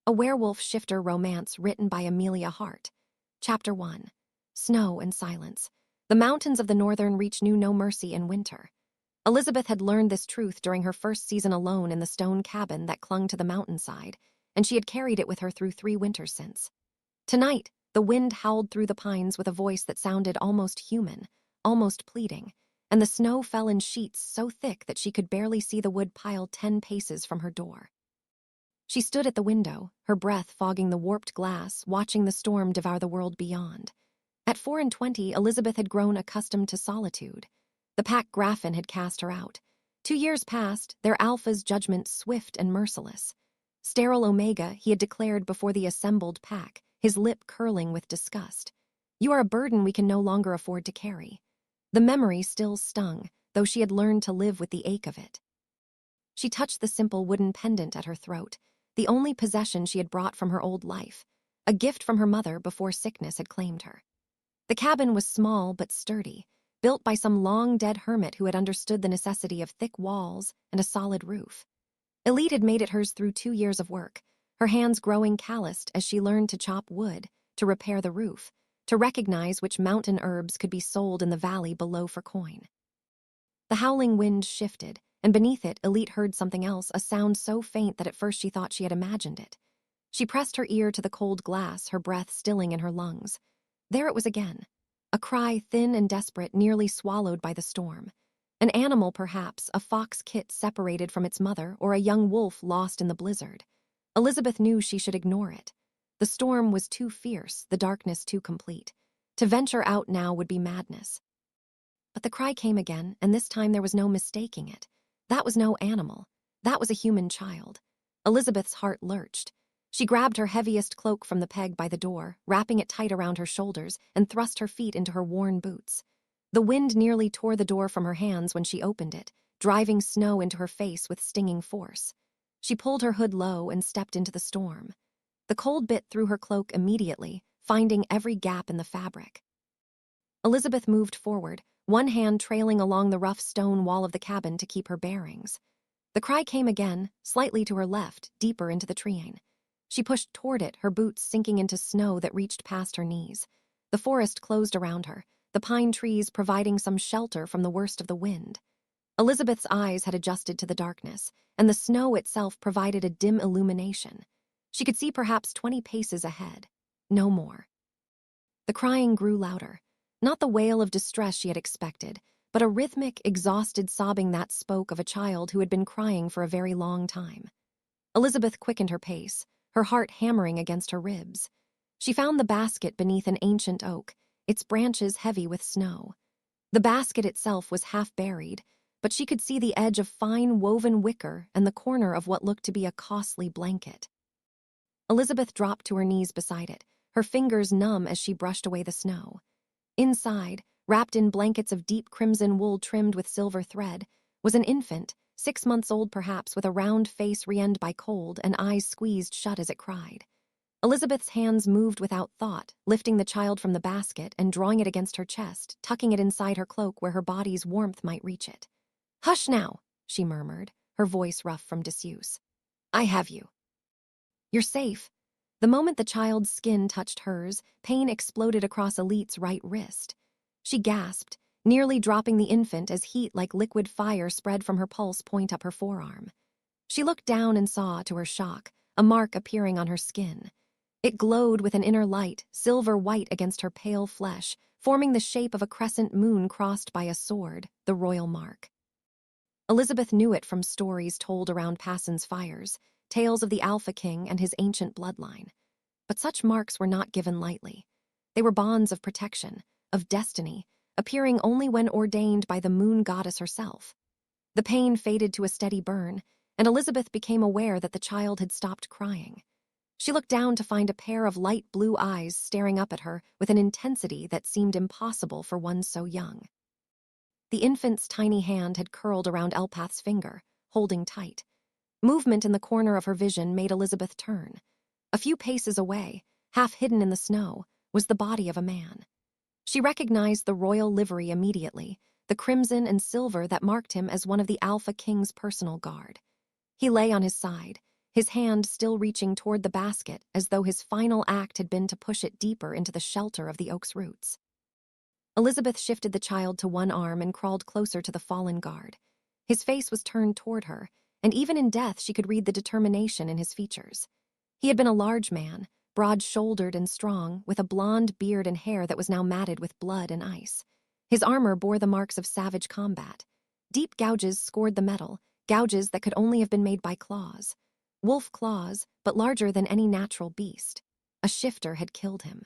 A Werewolf Shifter Romance written by Amelia Hart. Chapter 1. Snow and Silence. The mountains of the northern reach knew no mercy in winter. Elizabeth had learned this truth during her first season alone in the stone cabin that clung to the mountainside, and she had carried it with her through 3 winters since. Tonight, the wind howled through the pines with a voice that sounded almost human, almost pleading, and the snow fell in sheets so thick that she could barely see the wood pile 10 paces from her door. She stood at the window, her breath fogging the warped glass, watching the storm devour the world beyond. At 24, Elizabeth had grown accustomed to solitude. The pack Graffin had cast her out. 2 years passed, their alpha's judgment swift and merciless. Sterile Omega, he had declared before the assembled pack, his lip curling with disgust. You are a burden we can no longer afford to carry. The memory still stung, though she had learned to live with the ache of it. She touched the simple wooden pendant at her throat, the only possession she had brought from her old life, a gift from her mother before sickness had claimed her. The cabin was small but sturdy, built by some long-dead hermit who had understood the necessity of thick walls and a solid roof. Elite had made it hers through 2 years of work, her hands growing calloused as she learned to chop wood, to repair the roof, to recognize which mountain herbs could be sold in the valley below for coin. The howling wind shifted, and beneath it, Elite heard something else, a sound so faint that at first she thought she had imagined it. She pressed her ear to the cold glass, her breath stilling in her lungs. There it was again, a cry thin and desperate, nearly swallowed by the storm. An animal, perhaps, a fox kit separated from its mother, or a young wolf lost in the blizzard. Elizabeth knew she should ignore it. The storm was too fierce, the darkness too complete. To venture out now would be madness. But the cry came again, and this time there was no mistaking it. That was no animal. That was a human child. Elizabeth's heart lurched. She grabbed her heaviest cloak from the peg by the door, wrapping it tight around her shoulders, and thrust her feet into her worn boots. The wind nearly tore the door from her hands when she opened it, driving snow into her face with stinging force. She pulled her hood low and stepped into the storm. The cold bit through her cloak immediately, finding every gap in the fabric. Elizabeth moved forward, one hand trailing along the rough stone wall of the cabin to keep her bearings. The cry came again, slightly to her left, deeper into the terrain. She pushed toward it, her boots sinking into snow that reached past her knees. The forest closed around her, the pine trees providing some shelter from the worst of the wind. Elizabeth's eyes had adjusted to the darkness, and the snow itself provided a dim illumination. She could see perhaps 20 paces ahead. No more. The crying grew louder. Not the wail of distress she had expected, but a rhythmic, exhausted sobbing that spoke of a child who had been crying for a very long time. Elizabeth quickened her pace, her heart hammering against her ribs. She found the basket beneath an ancient oak, its branches heavy with snow. The basket itself was half buried, but she could see the edge of fine woven wicker and the corner of what looked to be a costly blanket. Elizabeth dropped to her knees beside it, her fingers numb as she brushed away the snow. Inside, wrapped in blankets of deep crimson wool trimmed with silver thread, was an infant, 6 months old perhaps, with a round face rienned by cold and eyes squeezed shut as it cried. Elizabeth's hands moved without thought, lifting the child from the basket and drawing it against her chest, tucking it inside her cloak where her body's warmth might reach it. "Hush now," she murmured, her voice rough from disuse. "I have you. You're safe." The moment the child's skin touched hers, pain exploded across Elite's right wrist. She gasped, nearly dropping the infant as heat like liquid fire spread from her pulse point up her forearm. She looked down and saw, to her shock, a mark appearing on her skin. It glowed with an inner light, silver-white against her pale flesh, forming the shape of a crescent moon crossed by a sword, the royal mark. Elizabeth knew it from stories told around Passan's fires, tales of the Alpha King and his ancient bloodline. But such marks were not given lightly. They were bonds of protection, of destiny, appearing only when ordained by the moon goddess herself. The pain faded to a steady burn, and Elizabeth became aware that the child had stopped crying. She looked down to find a pair of light blue eyes staring up at her with an intensity that seemed impossible for one so young. The infant's tiny hand had curled around Elpath's finger, holding tight. Movement in the corner of her vision made Elizabeth turn. A few paces away, half hidden in the snow, was the body of a man. She recognized the royal livery immediately, the crimson and silver that marked him as one of the Alpha King's personal guard. He lay on his side, his hand still reaching toward the basket as though his final act had been to push it deeper into the shelter of the oak's roots. Elizabeth shifted the child to one arm and crawled closer to the fallen guard. His face was turned toward her, and even in death she could read the determination in his features. He had been a large man, broad-shouldered and strong, with a blonde beard and hair that was now matted with blood and ice. His armor bore the marks of savage combat. Deep gouges scored the metal, gouges that could only have been made by claws. Wolf claws, but larger than any natural beast. A shifter had killed him.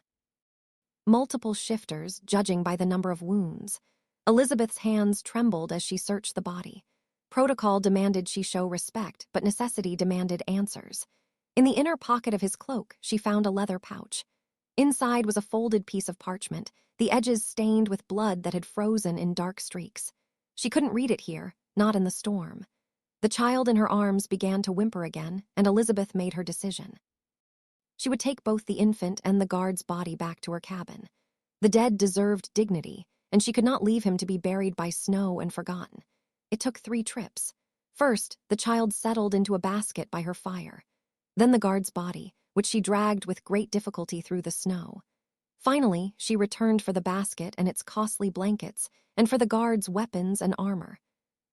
Multiple shifters, judging by the number of wounds. Elizabeth's hands trembled as she searched the body. Protocol demanded she show respect, but necessity demanded answers. In the inner pocket of his cloak, she found a leather pouch. Inside was a folded piece of parchment, the edges stained with blood that had frozen in dark streaks. She couldn't read it here, not in the storm. The child in her arms began to whimper again, and Elizabeth made her decision. She would take both the infant and the guard's body back to her cabin. The dead deserved dignity, and she could not leave him to be buried by snow and forgotten. It took 3 trips. First, the child settled into a basket by her fire. Then the guard's body, which she dragged with great difficulty through the snow. Finally, she returned for the basket and its costly blankets, and for the guard's weapons and armor.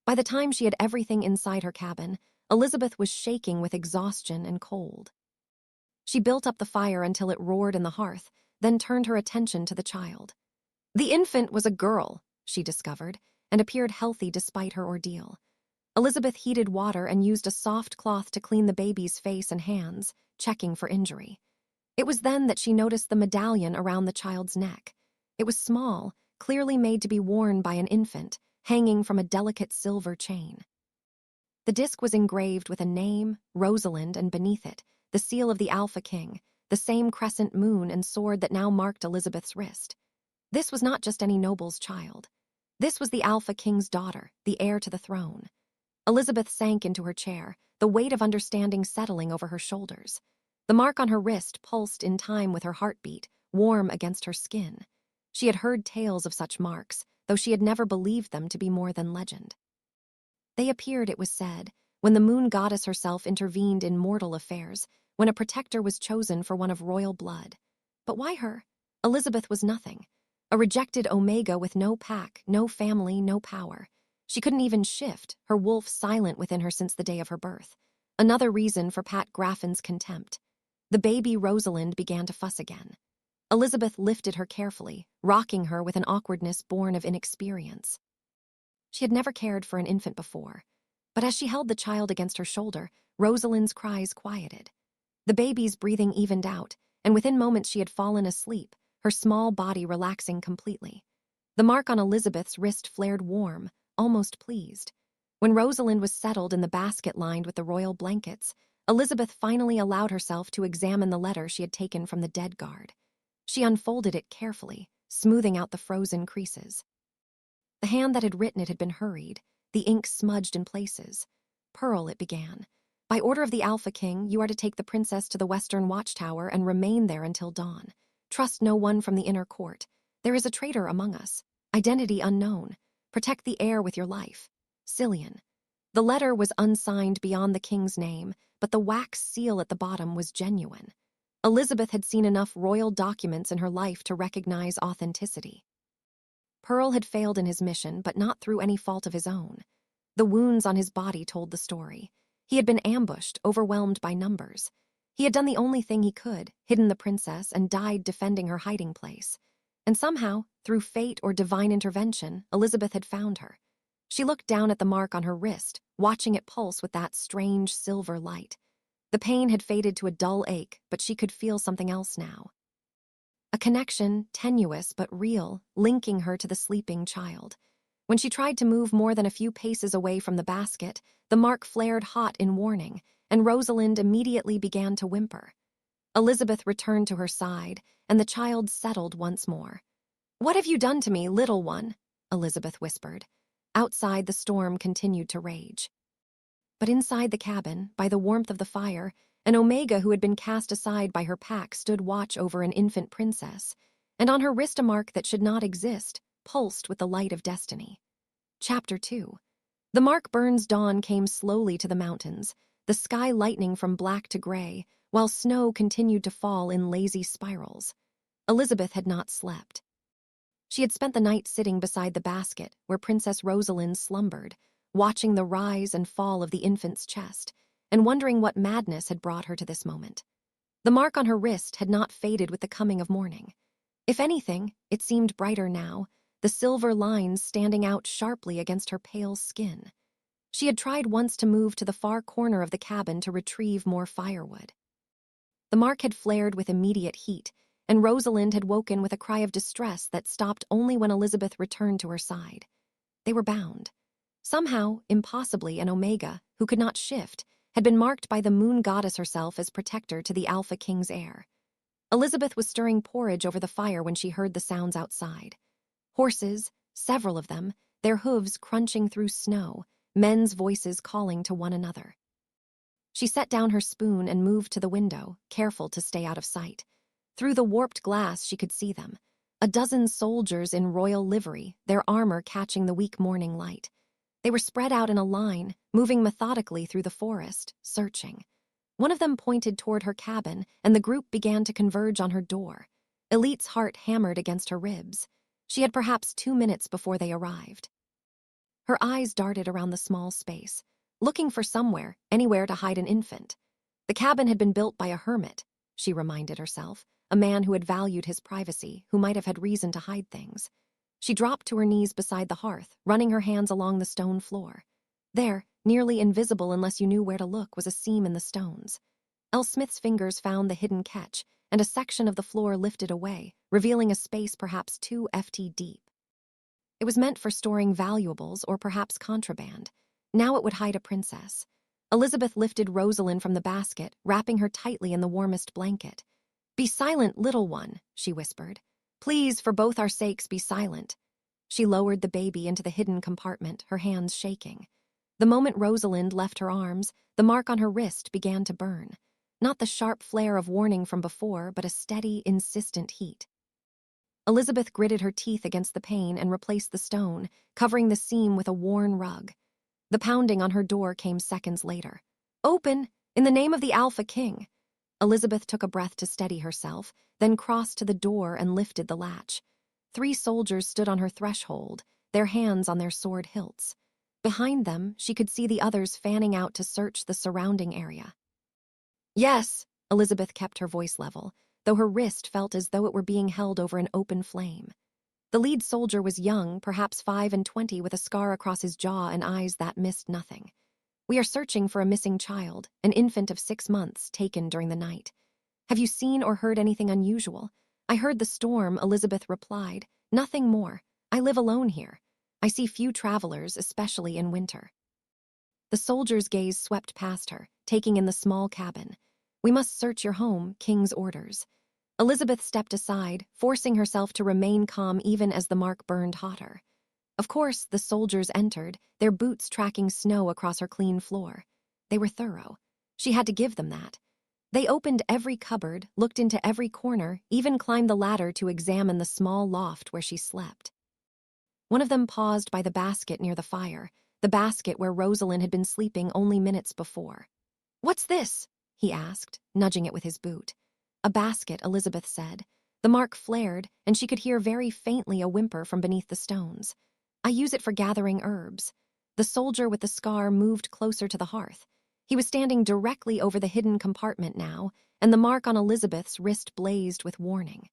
By the time she had everything inside her cabin, Elizabeth was shaking with exhaustion and cold. She built up the fire until it roared in the hearth, then turned her attention to the child. The infant was a girl, she discovered, and appeared healthy despite her ordeal. Elizabeth heated water and used a soft cloth to clean the baby's face and hands, checking for injury. It was then that she noticed the medallion around the child's neck. It was small, clearly made to be worn by an infant, hanging from a delicate silver chain. The disc was engraved with a name, Rosalind, and beneath it, the seal of the Alpha King, the same crescent moon and sword that now marked Elizabeth's wrist. This was not just any noble's child. This was the Alpha King's daughter, the heir to the throne. Elizabeth sank into her chair, the weight of understanding settling over her shoulders. The mark on her wrist pulsed in time with her heartbeat, warm against her skin. She had heard tales of such marks, though she had never believed them to be more than legend. They appeared, it was said, when the moon goddess herself intervened in mortal affairs, when a protector was chosen for one of royal blood. But why her? Elizabeth was nothing. A rejected Omega with no pack, no family, no power. She couldn't even shift, her wolf silent within her since the day of her birth. Another reason for Pat Graffin's contempt. The baby Rosalind began to fuss again. Elizabeth lifted her carefully, rocking her with an awkwardness born of inexperience. She had never cared for an infant before, but as she held the child against her shoulder, Rosalind's cries quieted. The baby's breathing evened out, and within moments she had fallen asleep, her small body relaxing completely. The mark on Elizabeth's wrist flared warm, almost pleased. When Rosalind was settled in the basket lined with the royal blankets, Elizabeth finally allowed herself to examine the letter she had taken from the dead guard. She unfolded it carefully, smoothing out the frozen creases. The hand that had written it had been hurried, the ink smudged in places. Pearl, it began. By order of the Alpha King, you are to take the princess to the western watchtower and remain there until dawn. Trust no one from the inner court. There is a traitor among us. Identity unknown. Protect the heir with your life. Cillian. The letter was unsigned beyond the king's name, but the wax seal at the bottom was genuine. Elizabeth had seen enough royal documents in her life to recognize authenticity. Pearl had failed in his mission, but not through any fault of his own. The wounds on his body told the story. He had been ambushed, overwhelmed by numbers. He had done the only thing he could, hidden the princess, and died defending her hiding place. And somehow, through fate or divine intervention, Elizabeth had found her. She looked down at the mark on her wrist, watching it pulse with that strange silver light. The pain had faded to a dull ache, but she could feel something else now. A connection, tenuous but real, linking her to the sleeping child. When she tried to move more than a few paces away from the basket, the mark flared hot in warning, and Rosalind immediately began to whimper. Elizabeth returned to her side, and the child settled once more. "What have you done to me, little one?" Elizabeth whispered. Outside, the storm continued to rage. But inside the cabin, by the warmth of the fire, an Omega who had been cast aside by her pack stood watch over an infant princess, and on her wrist a mark that should not exist, pulsed with the light of destiny. Chapter 2. The mark Burns' dawn came slowly to the mountains, the sky lightening from black to gray, while snow continued to fall in lazy spirals. Elizabeth had not slept. She had spent the night sitting beside the basket where Princess Rosalind slumbered, watching the rise and fall of the infant's chest, and wondering what madness had brought her to this moment. The mark on her wrist had not faded with the coming of morning. If anything, it seemed brighter now, the silver lines standing out sharply against her pale skin. She had tried once to move to the far corner of the cabin to retrieve more firewood. The mark had flared with immediate heat, and Rosalind had woken with a cry of distress that stopped only when Elizabeth returned to her side. They were bound. Somehow, impossibly, an Omega, who could not shift, had been marked by the moon goddess herself as protector to the Alpha King's heir. Elizabeth was stirring porridge over the fire when she heard the sounds outside. Horses, several of them, their hooves crunching through snow, men's voices calling to one another. She set down her spoon and moved to the window, careful to stay out of sight. Through the warped glass she could see them. A dozen soldiers in royal livery, their armor catching the weak morning light. They were spread out in a line, moving methodically through the forest, searching. One of them pointed toward her cabin, and the group began to converge on her door. Elite's heart hammered against her ribs. She had perhaps 2 minutes before they arrived. Her eyes darted around the small space, looking for somewhere, anywhere to hide an infant. The cabin had been built by a hermit, she reminded herself, a man who had valued his privacy, who might have had reason to hide things. She dropped to her knees beside the hearth, running her hands along the stone floor. There, nearly invisible unless you knew where to look, was a seam in the stones. Elle Smith's fingers found the hidden catch, and a section of the floor lifted away, revealing a space perhaps 2 ft deep. It was meant for storing valuables or perhaps contraband. Now it would hide a princess. Elizabeth lifted Rosalind from the basket, wrapping her tightly in the warmest blanket. "Be silent, little one," she whispered. "Please, for both our sakes, be silent." She lowered the baby into the hidden compartment, her hands shaking. The moment Rosalind left her arms, the mark on her wrist began to burn. Not the sharp flare of warning from before, but a steady, insistent heat. Elizabeth gritted her teeth against the pain and replaced the stone, covering the seam with a worn rug. The pounding on her door came seconds later. "Open! In the name of the Alpha King!" Elizabeth took a breath to steady herself, then crossed to the door and lifted the latch. 3 soldiers stood on her threshold, their hands on their sword hilts. Behind them, she could see the others fanning out to search the surrounding area. "Yes," Elizabeth kept her voice level, though her wrist felt as though it were being held over an open flame. The lead soldier was young, perhaps 25, with a scar across his jaw and eyes that missed nothing. "We are searching for a missing child, an infant of 6 months, taken during the night. Have you seen or heard anything unusual?" "I heard the storm," Elizabeth replied. "Nothing more. I live alone here. I see few travelers, especially in winter." The soldier's gaze swept past her, taking in the small cabin. "We must search your home, King's orders." Elizabeth stepped aside, forcing herself to remain calm even as the mark burned hotter. Of course, the soldiers entered, their boots tracking snow across her clean floor. They were thorough. She had to give them that. They opened every cupboard, looked into every corner, even climbed the ladder to examine the small loft where she slept. One of them paused by the basket near the fire, the basket where Rosalind had been sleeping only minutes before. "What's this?" he asked, nudging it with his boot. "A basket," Elizabeth said. The mark flared, and she could hear very faintly a whimper from beneath the stones. "I use it for gathering herbs." The soldier with the scar moved closer to the hearth. He was standing directly over the hidden compartment now, and the mark on Elizabeth's wrist blazed with warning.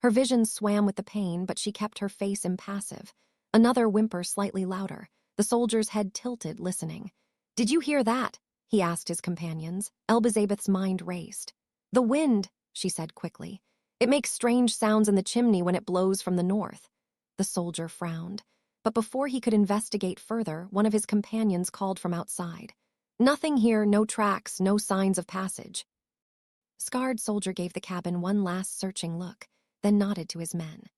Her vision swam with the pain, but she kept her face impassive. Another whimper slightly louder. The soldier's head tilted, listening. "Did you hear that?" he asked his companions. Elizabeth's mind raced. "The wind," she said quickly. "It makes strange sounds in the chimney when it blows from the north." The soldier frowned. But before he could investigate further, one of his companions called from outside. "Nothing here, no tracks, no signs of passage." Scarred soldier gave the cabin one last searching look, then nodded to his men.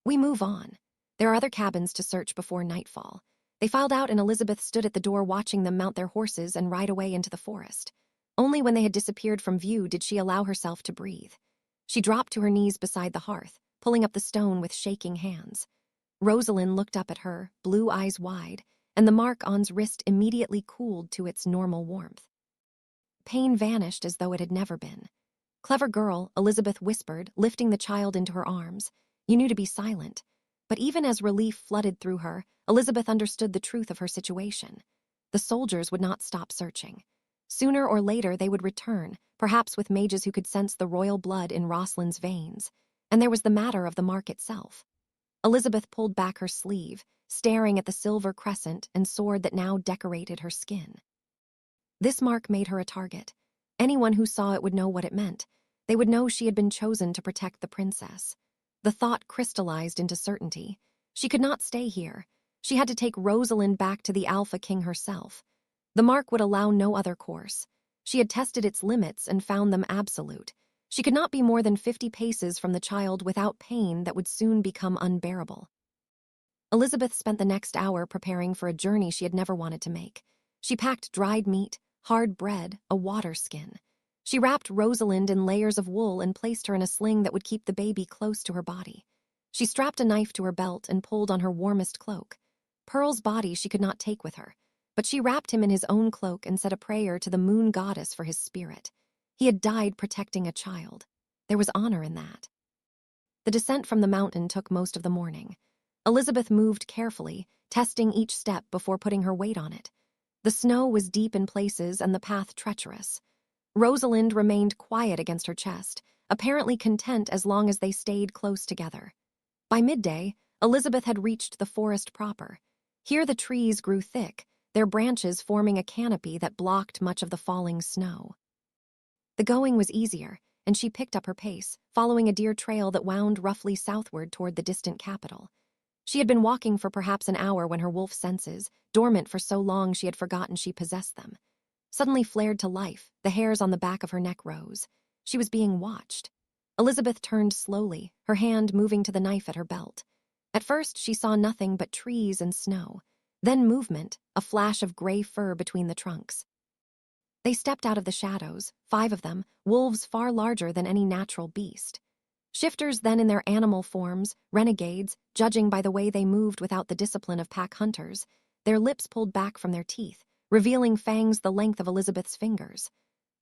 "We move on. There are other cabins to search before nightfall." They filed out, and Elizabeth stood at the door watching them mount their horses and ride away into the forest. Only when they had disappeared from view did she allow herself to breathe. She dropped to her knees beside the hearth, pulling up the stone with shaking hands. Rosalind looked up at her, blue eyes wide, and the mark on's wrist immediately cooled to its normal warmth. Pain vanished as though it had never been. "Clever girl," Elizabeth whispered, lifting the child into her arms. "You knew to be silent." But even as relief flooded through her, Elizabeth understood the truth of her situation. The soldiers would not stop searching. Sooner or later they would return, perhaps with mages who could sense the royal blood in Rosalind's veins. And there was the matter of the mark itself. Elizabeth pulled back her sleeve, staring at the silver crescent and sword that now decorated her skin. This mark made her a target. Anyone who saw it would know what it meant. They would know she had been chosen to protect the princess. The thought crystallized into certainty. She could not stay here. She had to take Rosalind back to the Alpha King herself. The mark would allow no other course. She had tested its limits and found them absolute. She could not be more than 50 paces from the child without pain that would soon become unbearable. Elizabeth spent the next hour preparing for a journey she had never wanted to make. She packed dried meat, hard bread, a water skin. She wrapped Rosalind in layers of wool and placed her in a sling that would keep the baby close to her body. She strapped a knife to her belt and pulled on her warmest cloak. Pearl's body she could not take with her, but she wrapped him in his own cloak and said a prayer to the moon goddess for his spirit. He had died protecting a child. There was honor in that. The descent from the mountain took most of the morning. Elizabeth moved carefully, testing each step before putting her weight on it. The snow was deep in places and the path treacherous. Rosalind remained quiet against her chest, apparently content as long as they stayed close together. By midday, Elizabeth had reached the forest proper. Here the trees grew thick, their branches forming a canopy that blocked much of the falling snow. The going was easier, and she picked up her pace, following a deer trail that wound roughly southward toward the distant capital. She had been walking for perhaps an hour when her wolf senses, dormant for so long she had forgotten she possessed them, suddenly flared to life. The hairs on the back of her neck rose. She was being watched. Elizabeth turned slowly, her hand moving to the knife at her belt. At first, she saw nothing but trees and snow. Then movement, a flash of gray fur between the trunks. They stepped out of the shadows, 5 of them, wolves far larger than any natural beast. Shifters then in their animal forms, renegades, judging by the way they moved without the discipline of pack hunters, their lips pulled back from their teeth, revealing fangs the length of Elizabeth's fingers.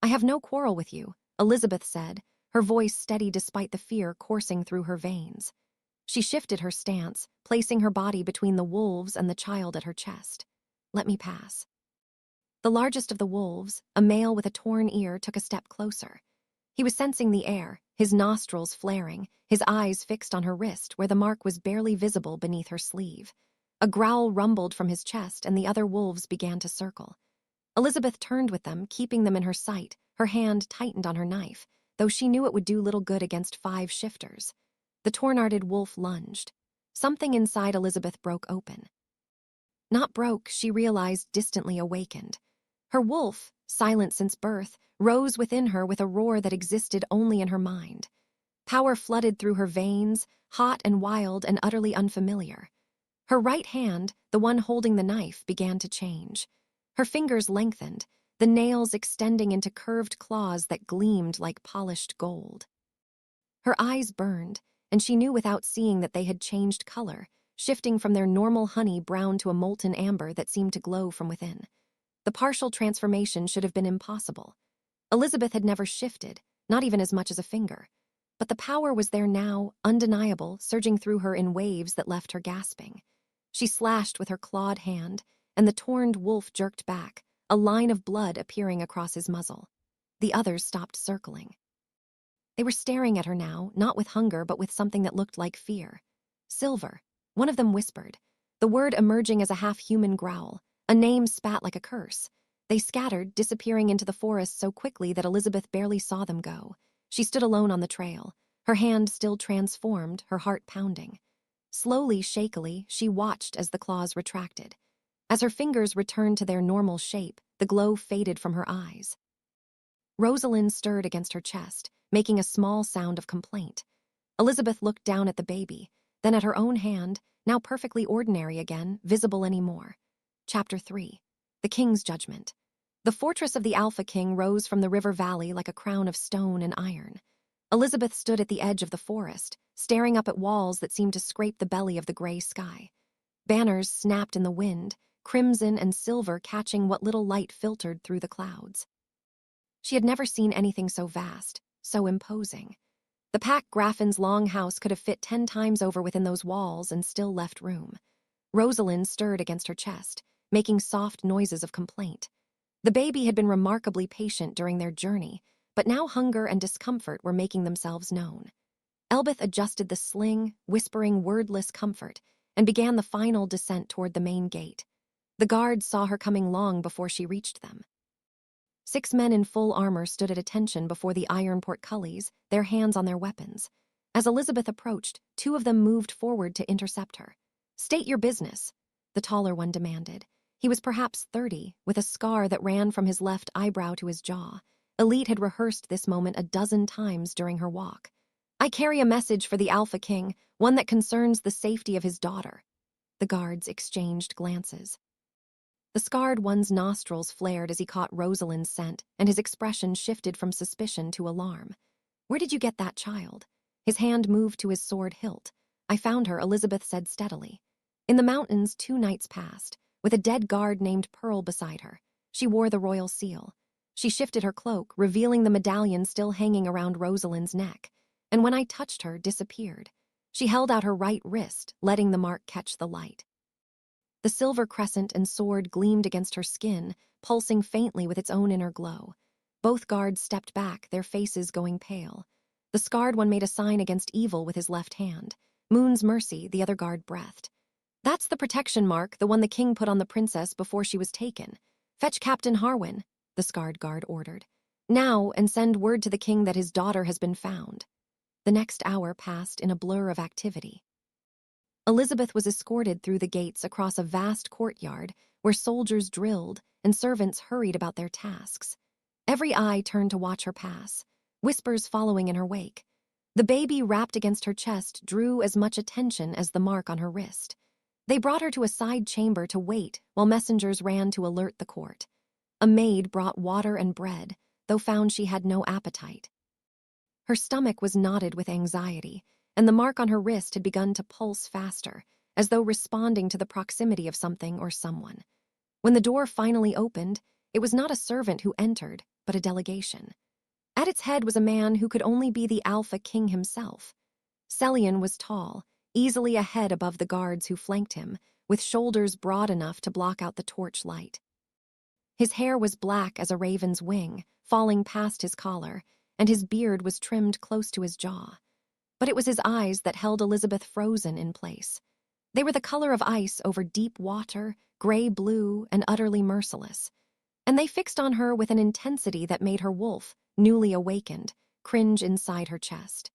"I have no quarrel with you," Elizabeth said, her voice steady despite the fear coursing through her veins. She shifted her stance, placing her body between the wolves and the child at her chest. "Let me pass." The largest of the wolves, a male with a torn ear, took a step closer. He was sensing the air, his nostrils flaring, his eyes fixed on her wrist where the mark was barely visible beneath her sleeve. A growl rumbled from his chest and the other wolves began to circle. Elizabeth turned with them, keeping them in her sight, her hand tightened on her knife, though she knew it would do little good against 5 shifters. The torn-arted wolf lunged. Something inside Elizabeth broke open. Not broke, she realized, distantly awakened. Her wolf, silent since birth, rose within her with a roar that existed only in her mind. Power flooded through her veins, hot and wild and utterly unfamiliar. Her right hand, the one holding the knife, began to change. Her fingers lengthened, the nails extending into curved claws that gleamed like polished gold. Her eyes burned, and she knew without seeing that they had changed color, shifting from their normal honey brown to a molten amber that seemed to glow from within. The partial transformation should have been impossible. Elizabeth had never shifted, not even as much as a finger. But the power was there now, undeniable, surging through her in waves that left her gasping. She slashed with her clawed hand, and the torn wolf jerked back, a line of blood appearing across his muzzle. The others stopped circling. They were staring at her now, not with hunger but with something that looked like fear. "Silver," one of them whispered, the word emerging as a half-human growl. A name spat like a curse. They scattered, disappearing into the forest so quickly that Elizabeth barely saw them go. She stood alone on the trail, her hand still transformed, her heart pounding. Slowly, shakily, she watched as the claws retracted. As her fingers returned to their normal shape, the glow faded from her eyes. Rosalind stirred against her chest, making a small sound of complaint. Elizabeth looked down at the baby, then at her own hand, now perfectly ordinary again, visible anymore. Chapter 3. The King's Judgment. The fortress of the Alpha King rose from the river valley like a crown of stone and iron. Elizabeth stood at the edge of the forest, staring up at walls that seemed to scrape the belly of the gray sky. Banners snapped in the wind, crimson and silver catching what little light filtered through the clouds. She had never seen anything so vast, so imposing. The pack Graffin's long house could have fit 10 times over within those walls and still left room. Rosalind stirred against her chest, making soft noises of complaint. The baby had been remarkably patient during their journey, but now hunger and discomfort were making themselves known. Elbeth adjusted the sling, whispering wordless comfort, and began the final descent toward the main gate. The guards saw her coming long before she reached them. 6 men in full armor stood at attention before the iron portcullis, their hands on their weapons. As Elizabeth approached, 2 of them moved forward to intercept her. "State your business," the taller one demanded. He was perhaps 30, with a scar that ran from his left eyebrow to his jaw. Elite had rehearsed this moment a dozen times during her walk. "I carry a message for the Alpha King, one that concerns the safety of his daughter." The guards exchanged glances. The scarred one's nostrils flared as he caught Rosalind's scent, and his expression shifted from suspicion to alarm. "Where did you get that child?" His hand moved to his sword hilt. "I found her," Elizabeth said steadily. "In the mountains 2 nights past, with a dead guard named Pearl beside her. She wore the royal seal. She shifted her cloak, revealing the medallion still hanging around Rosalind's neck, and when I touched her, disappeared. She held out her right wrist, letting the mark catch the light. The silver crescent and sword gleamed against her skin, pulsing faintly with its own inner glow. Both guards stepped back, their faces going pale. The scarred one made a sign against evil with his left hand. "Moon's mercy," the other guard breathed. "That's the protection mark, the one the king put on the princess before she was taken. Fetch Captain Harwin," the scarred guard ordered. "Now, and send word to the king that his daughter has been found." The next hour passed in a blur of activity. Elizabeth was escorted through the gates across a vast courtyard where soldiers drilled and servants hurried about their tasks. Every eye turned to watch her pass, whispers following in her wake. The baby wrapped against her chest drew as much attention as the mark on her wrist. They brought her to a side chamber to wait while messengers ran to alert the court. A maid brought water and bread, though found she had no appetite. Her stomach was knotted with anxiety, and the mark on her wrist had begun to pulse faster, as though responding to the proximity of something or someone. When the door finally opened, it was not a servant who entered, but a delegation. At its head was a man who could only be the Alpha King himself. Celian was tall, easily a head above the guards who flanked him, with shoulders broad enough to block out the torch light. His hair was black as a raven's wing, falling past his collar, and his beard was trimmed close to his jaw. But it was his eyes that held Elizabeth frozen in place. They were the color of ice over deep water, gray-blue, and utterly merciless. And they fixed on her with an intensity that made her wolf, newly awakened, cringe inside her chest.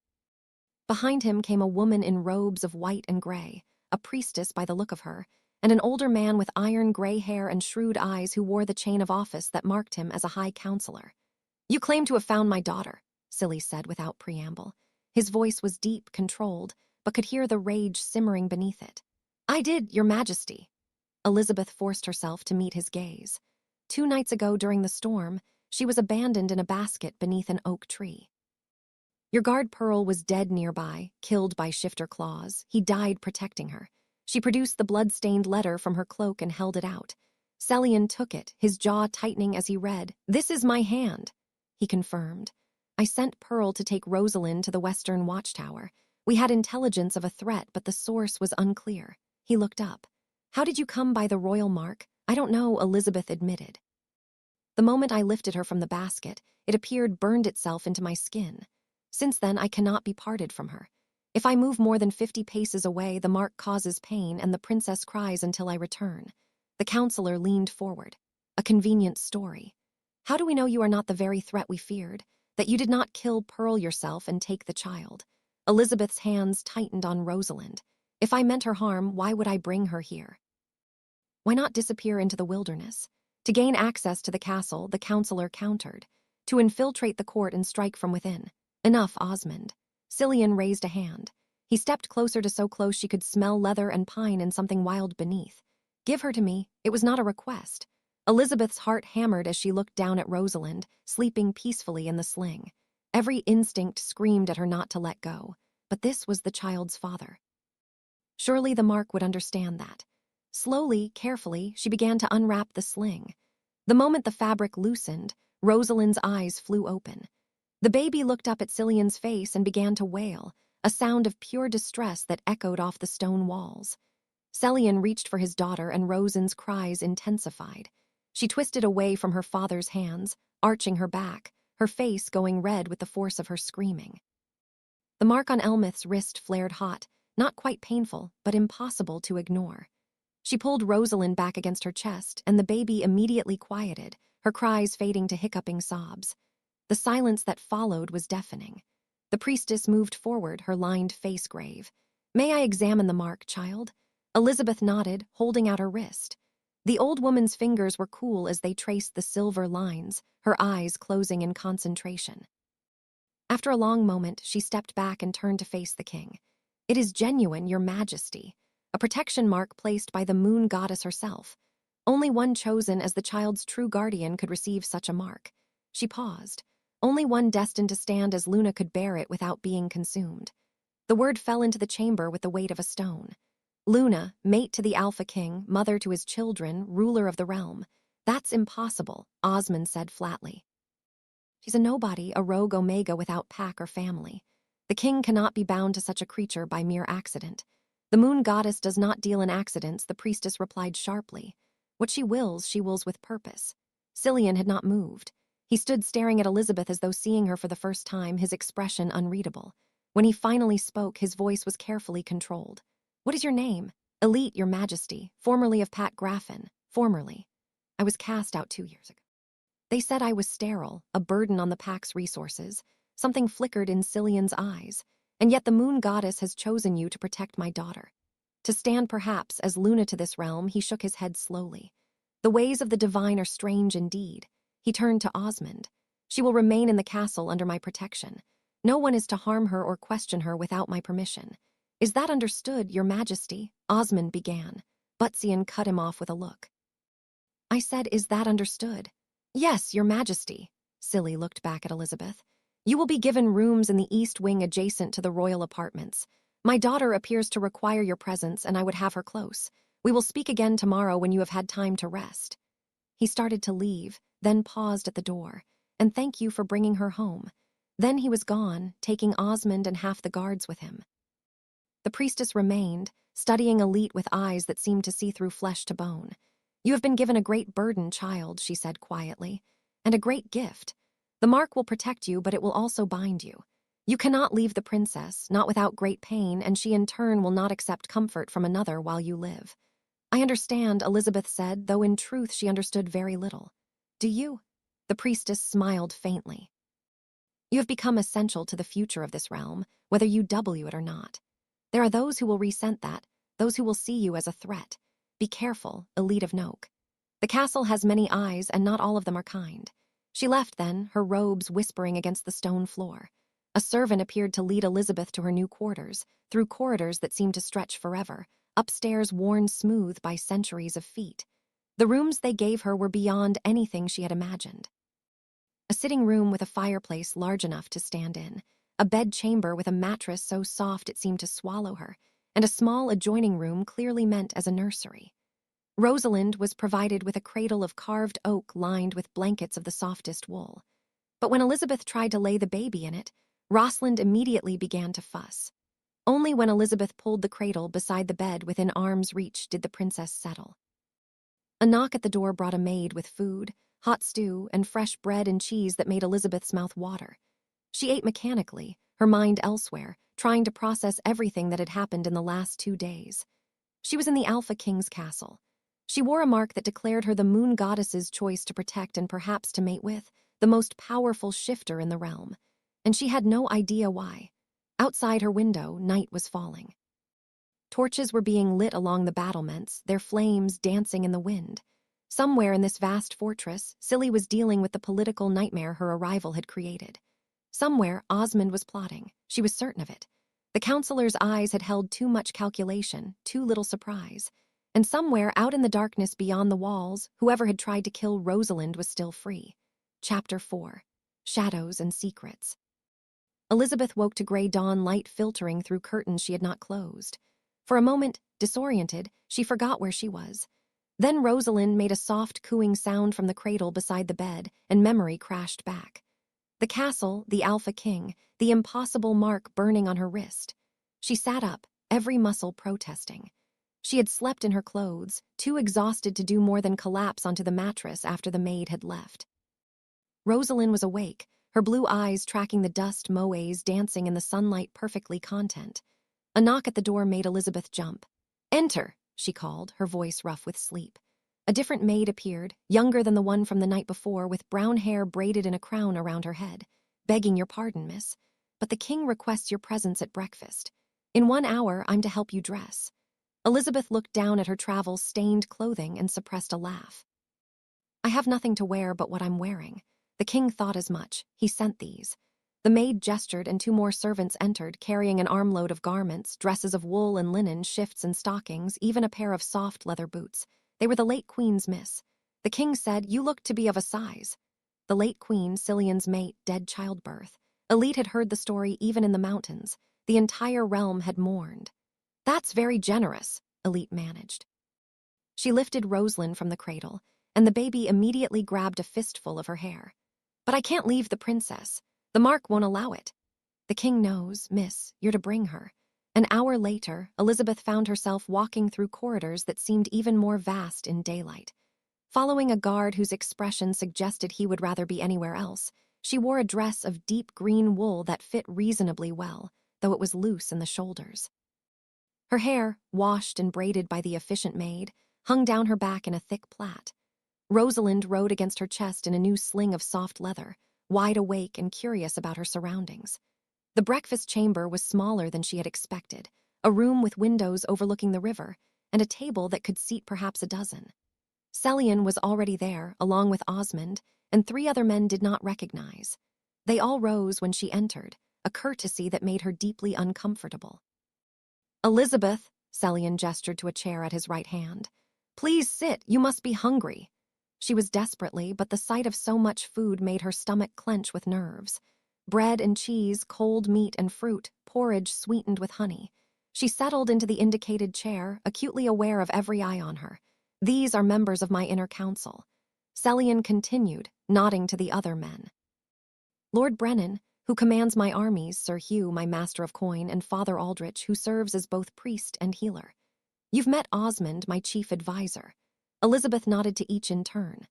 Behind him came a woman in robes of white and gray, a priestess by the look of her, and an older man with iron gray hair and shrewd eyes who wore the chain of office that marked him as a high counselor. "You claim to have found my daughter," Silly said without preamble. His voice was deep, controlled, but could hear the rage simmering beneath it. "I did, Your Majesty." Elizabeth forced herself to meet his gaze. 2 nights ago during the storm, she was abandoned in a basket beneath an oak tree. Your guard Pearl was dead nearby, killed by shifter claws. He died protecting her. She produced the blood-stained letter from her cloak and held it out. Celian took it, his jaw tightening as he read. "This is my hand," he confirmed. "I sent Pearl to take Rosalind to the Western Watchtower. We had intelligence of a threat, but the source was unclear." He looked up. "How did you come by the royal mark?" "I don't know," Elizabeth admitted. "The moment I lifted her from the basket, it appeared burned itself into my skin. Since then, I cannot be parted from her. If I move more than 50 paces away, the mark causes pain and the princess cries until I return." The counselor leaned forward. "A convenient story. How do we know you are not the very threat we feared? That you did not kill Pearl yourself and take the child?" Elizabeth's hands tightened on Rosalind. "If I meant her harm, why would I bring her here? Why not disappear into the wilderness?" To gain access to the castle, the counselor countered. "To infiltrate the court and strike from within." "Enough, Osmond." Celian raised a hand. He stepped closer to so close she could smell leather and pine and something wild beneath. "Give her to me." It was not a request. Elizabeth's heart hammered as she looked down at Rosalind, sleeping peacefully in the sling. Every instinct screamed at her not to let go, but this was the child's father. Surely the mark would understand that. Slowly, carefully, she began to unwrap the sling. The moment the fabric loosened, Rosalind's eyes flew open. The baby looked up at Cillian's face and began to wail, a sound of pure distress that echoed off the stone walls. Cillian reached for his daughter, and Rosalind's cries intensified. She twisted away from her father's hands, arching her back, her face going red with the force of her screaming. The mark on Elmith's wrist flared hot, not quite painful, but impossible to ignore. She pulled Rosalind back against her chest, and the baby immediately quieted, her cries fading to hiccuping sobs. The silence that followed was deafening. The priestess moved forward, her lined face grave. "May I examine the mark, child?" Elizabeth nodded, holding out her wrist. The old woman's fingers were cool as they traced the silver lines, her eyes closing in concentration. After a long moment, she stepped back and turned to face the king. "It is genuine, your majesty. A protection mark placed by the moon goddess herself. Only one chosen as the child's true guardian could receive such a mark." She paused. Only one destined to stand as Luna could bear it without being consumed. The word fell into the chamber with the weight of a stone. Luna, mate to the Alpha King, mother to his children, ruler of the realm. "That's impossible," Osmond said flatly. "She's a nobody, a rogue Omega without pack or family. The king cannot be bound to such a creature by mere accident." "The moon goddess does not deal in accidents," the priestess replied sharply. "What she wills with purpose." Cillian had not moved. He stood staring at Elizabeth as though seeing her for the first time, his expression unreadable. When he finally spoke, his voice was carefully controlled. "What is your name?" "Elite, your majesty, formerly of Pat Graffin. Formerly. I was cast out 2 years ago. They said I was sterile, a burden on the pack's resources." Something flickered in Cillian's eyes. "And yet the moon goddess has chosen you to protect my daughter. To stand perhaps as Luna to this realm." He shook his head slowly. "The ways of the divine are strange indeed." He turned to Osmond. "She will remain in the castle under my protection. No one is to harm her or question her without my permission." "Is that understood, your majesty?" Osmond began. Butsian cut him off with a look. "I said, is that understood?" "Yes, your majesty." Cilly looked back at Elizabeth. "You will be given rooms in the east wing adjacent to the royal apartments. My daughter appears to require your presence, and I would have her close. We will speak again tomorrow when you have had time to rest." He started to leave, then paused at the door. "And thank you for bringing her home." Then he was gone, taking Osmond and half the guards with him. The priestess remained, studying Elite with eyes that seemed to see through flesh to bone. "You have been given a great burden, child," she said quietly, "and a great gift. The mark will protect you, but it will also bind you. You cannot leave the princess, not without great pain, and she in turn will not accept comfort from another while you live." "I understand," Elizabeth said, though in truth she understood very little. "Do you?" The priestess smiled faintly. "You have become essential to the future of this realm, whether you W it or not. There are those who will resent that, those who will see you as a threat. Be careful, Elite of Noke. The castle has many eyes, and not all of them are kind." She left then, her robes whispering against the stone floor. A servant appeared to lead Elizabeth to her new quarters, through corridors that seemed to stretch forever, upstairs worn smooth by centuries of feet. The rooms they gave her were beyond anything she had imagined. A sitting room with a fireplace large enough to stand in, a bed chamber with a mattress so soft it seemed to swallow her, and a small adjoining room clearly meant as a nursery. Rosalind was provided with a cradle of carved oak lined with blankets of the softest wool. But when Elizabeth tried to lay the baby in it, Rosalind immediately began to fuss. Only when Elizabeth pulled the cradle beside the bed within arm's reach did the princess settle. A knock at the door brought a maid with food, hot stew, and fresh bread and cheese that made Elizabeth's mouth water. She ate mechanically, her mind elsewhere, trying to process everything that had happened in the last 2 days. She was in the Alpha King's castle. She wore a mark that declared her the moon goddess's choice to protect and perhaps to mate with, the most powerful shifter in the realm. And she had no idea why. Outside her window, night was falling. Torches were being lit along the battlements, their flames dancing in the wind. Somewhere in this vast fortress, Cilly was dealing with the political nightmare her arrival had created. Somewhere, Osmond was plotting. She was certain of it. The counselor's eyes had held too much calculation, too little surprise. And somewhere, out in the darkness beyond the walls, whoever had tried to kill Rosalind was still free. Chapter 4. Shadows and Secrets. Elizabeth woke to gray dawn light filtering through curtains she had not closed. For a moment, disoriented, she forgot where she was. Then Rosalind made a soft cooing sound from the cradle beside the bed, and memory crashed back. The castle, the Alpha King, the impossible mark burning on her wrist. She sat up, every muscle protesting. She had slept in her clothes, too exhausted to do more than collapse onto the mattress after the maid had left. Rosalind was awake, her blue eyes tracking the dust moes dancing in the sunlight perfectly content. A knock at the door made Elizabeth jump. "Enter," she called, her voice rough with sleep. A different maid appeared, younger than the one from the night before, with brown hair braided in a crown around her head. "Begging your pardon, miss, but the king requests your presence at breakfast. In 1 hour, I'm to help you dress." Elizabeth looked down at her travel-stained clothing and suppressed a laugh. "I have nothing to wear but what I'm wearing. The king thought as much. He sent these." The maid gestured, and 2 more servants entered, carrying an armload of garments, dresses of wool and linen, shifts and stockings, even a pair of soft leather boots. They were the late queen's, miss. The king said, "You look to be of a size." The late queen, Cillian's mate, dead childbirth. Elite had heard the story even in the mountains. The entire realm had mourned. "That's very generous," Elite managed. She lifted Rosalind from the cradle, and the baby immediately grabbed a fistful of her hair. "But I can't leave the princess. The mark won't allow it." "The king knows, miss. You're to bring her." An hour later, Elizabeth found herself walking through corridors that seemed even more vast in daylight. Following a guard whose expression suggested he would rather be anywhere else, she wore a dress of deep green wool that fit reasonably well, though it was loose in the shoulders. Her hair, washed and braided by the efficient maid, hung down her back in a thick plait. Rosalind rode against her chest in a new sling of soft leather, wide awake and curious about her surroundings. The breakfast chamber was smaller than she had expected, a room with windows overlooking the river, and a table that could seat perhaps a dozen. Cillian was already there, along with Osmond, and 3 other men did not recognize. They all rose when she entered, a courtesy that made her deeply uncomfortable. "Elizabeth," Cillian gestured to a chair at his right hand. "Please sit, you must be hungry." She was desperately, but the sight of so much food made her stomach clench with nerves. Bread and cheese, cold meat and fruit, porridge sweetened with honey. She settled into the indicated chair, acutely aware of every eye on her. "These are members of my inner council." Cillian continued, nodding to the other men. "Lord Brennan, who commands my armies, Sir Hugh, my master of coin, and Father Aldrich, who serves as both priest and healer. You've met Osmond, my chief advisor." Elizabeth nodded to each in turn.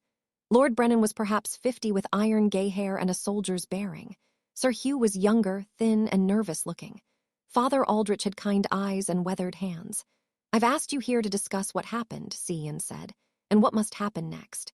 Lord Brennan was perhaps 50 with iron gay hair and a soldier's bearing. Sir Hugh was younger, thin, and nervous-looking. Father Aldrich had kind eyes and weathered hands. "I've asked you here to discuss what happened," Cillian said, "and what must happen next."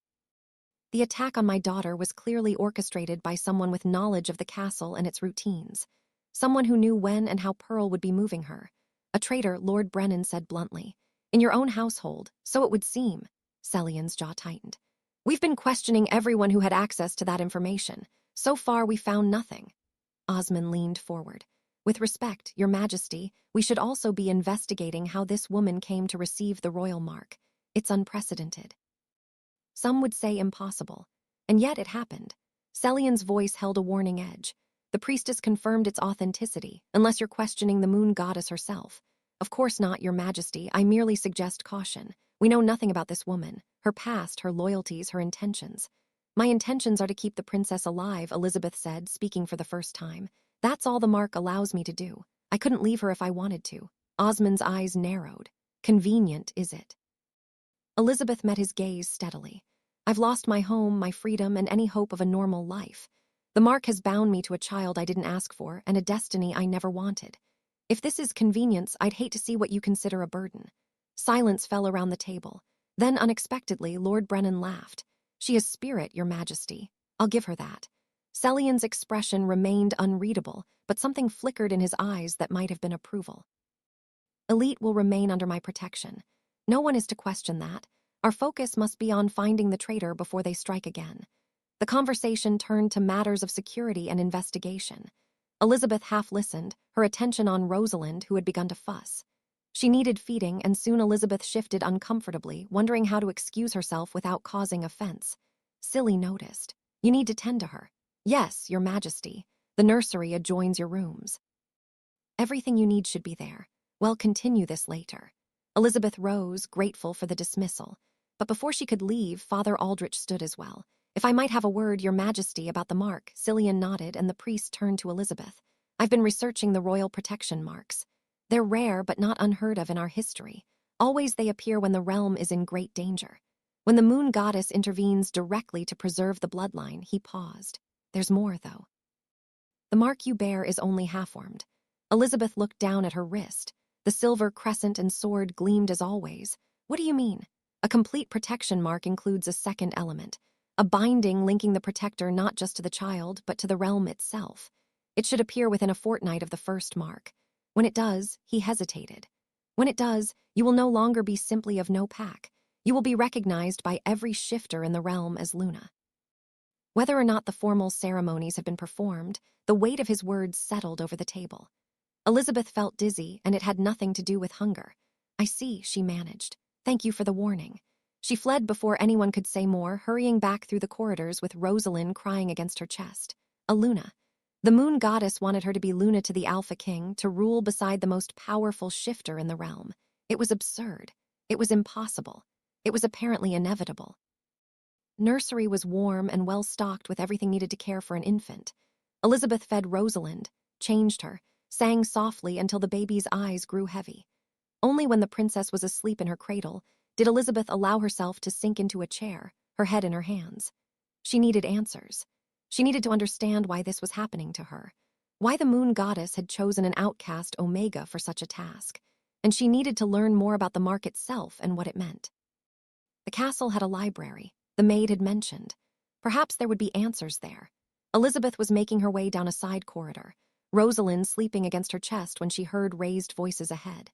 The attack on my daughter was clearly orchestrated by someone with knowledge of the castle and its routines. Someone who knew when and how Pearl would be moving her. "A traitor," Lord Brennan said bluntly. "In your own household, so it would seem." Cillian's jaw tightened. "We've been questioning everyone who had access to that information. So far, we found nothing." Osmond leaned forward. "With respect, Your Majesty, we should also be investigating how this woman came to receive the royal mark. It's unprecedented." Some would say impossible, and yet it happened. Cillian's voice held a warning edge. "The priestess confirmed its authenticity, unless you're questioning the moon goddess herself." "Of course not, Your Majesty. I merely suggest caution. We know nothing about this woman, her past, her loyalties, her intentions." "My intentions are to keep the princess alive," Elizabeth said, speaking for the first time. "That's all the mark allows me to do. I couldn't leave her if I wanted to." Osmond's eyes narrowed. "Convenient, is it?" Elizabeth met his gaze steadily. "I've lost my home, my freedom, and any hope of a normal life. The mark has bound me to a child I didn't ask for and a destiny I never wanted. If this is convenience, I'd hate to see what you consider a burden." Silence fell around the table. Then, unexpectedly, Lord Brennan laughed. "She has spirit, Your Majesty. I'll give her that." Cillian's expression remained unreadable, but something flickered in his eyes that might have been approval. "Elite will remain under my protection. No one is to question that. Our focus must be on finding the traitor before they strike again." The conversation turned to matters of security and investigation. Elizabeth half listened, her attention on Rosalind, who had begun to fuss. She needed feeding, and soon Elizabeth shifted uncomfortably, wondering how to excuse herself without causing offense. Cilly noticed. "You need to tend to her." "Yes, Your Majesty. The nursery adjoins your rooms." "Everything you need should be there. We'll continue this later." Elizabeth rose, grateful for the dismissal. But before she could leave, Father Aldrich stood as well. "If I might have a word, Your Majesty, about the mark." Cillian nodded, and the priest turned to Elizabeth. "I've been researching the royal protection marks. They're rare but not unheard of in our history. Always they appear when the realm is in great danger. When the moon goddess intervenes directly to preserve the bloodline." He paused. "There's more, though. The mark you bear is only half-formed." Elizabeth looked down at her wrist. The silver crescent and sword gleamed as always. "What do you mean?" "A complete protection mark includes a second element, a binding linking the protector not just to the child, but to the realm itself. It should appear within a fortnight of the first mark. When it does," he hesitated. "When it does, you will no longer be simply of no pack. You will be recognized by every shifter in the realm as Luna." Whether or not the formal ceremonies had been performed, the weight of his words settled over the table. Elizabeth felt dizzy, and it had nothing to do with hunger. "I see," she managed. "Thank you for the warning." She fled before anyone could say more, hurrying back through the corridors with Rosalind crying against her chest. A Luna. The moon goddess wanted her to be Luna to the Alpha King, to rule beside the most powerful shifter in the realm. It was absurd. It was impossible. It was apparently inevitable. Nursery was warm and well-stocked with everything needed to care for an infant. Elizabeth fed Rosalind, changed her, sang softly until the baby's eyes grew heavy. Only when the princess was asleep in her cradle did Elizabeth allow herself to sink into a chair, her head in her hands. She needed answers. She needed to understand why this was happening to her, why the moon goddess had chosen an outcast Omega for such a task, and she needed to learn more about the mark itself and what it meant. The castle had a library, the maid had mentioned. Perhaps there would be answers there. Elizabeth was making her way down a side corridor, Rosalind sleeping against her chest when she heard raised voices ahead.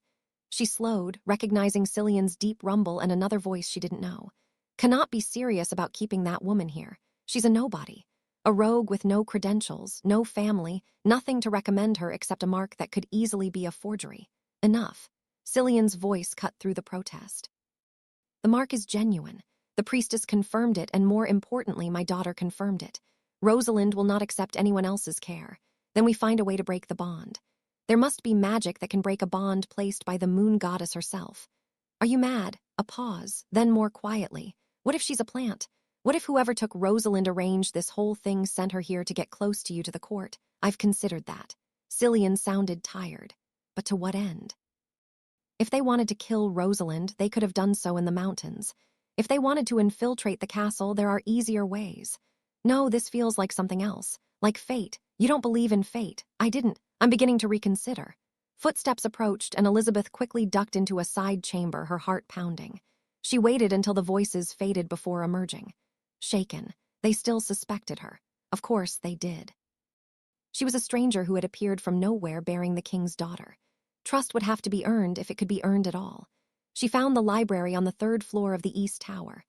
She slowed, recognizing Cillian's deep rumble and another voice she didn't know. "Cannot be serious about keeping that woman here. She's a nobody. A rogue with no credentials, no family, nothing to recommend her except a mark that could easily be a forgery. Enough." Cillian's voice cut through the protest. "The mark is genuine. The priestess confirmed it, and more importantly, my daughter confirmed it. Rosalind will not accept anyone else's care. Then we find a way to break the bond. There must be magic that can break a bond placed by the moon goddess herself. Are you mad?" A pause, then more quietly. "What if she's a plant? What if whoever took Rosalind arranged this whole thing sent her here to get close to you, to the court? I've considered that." Cillian sounded tired. "But to what end?" "If they wanted to kill Rosalind, they could have done so in the mountains. If they wanted to infiltrate the castle, there are easier ways. No, this feels like something else. Like fate. You don't believe in fate." "I didn't. I'm beginning to reconsider." Footsteps approached, and Elizabeth quickly ducked into a side chamber, her heart pounding. She waited until the voices faded before emerging. Shaken. They still suspected her. Of course they did. She was a stranger who had appeared from nowhere bearing the king's daughter. Trust would have to be earned if it could be earned at all. She found the library on the 3rd floor of the East Tower.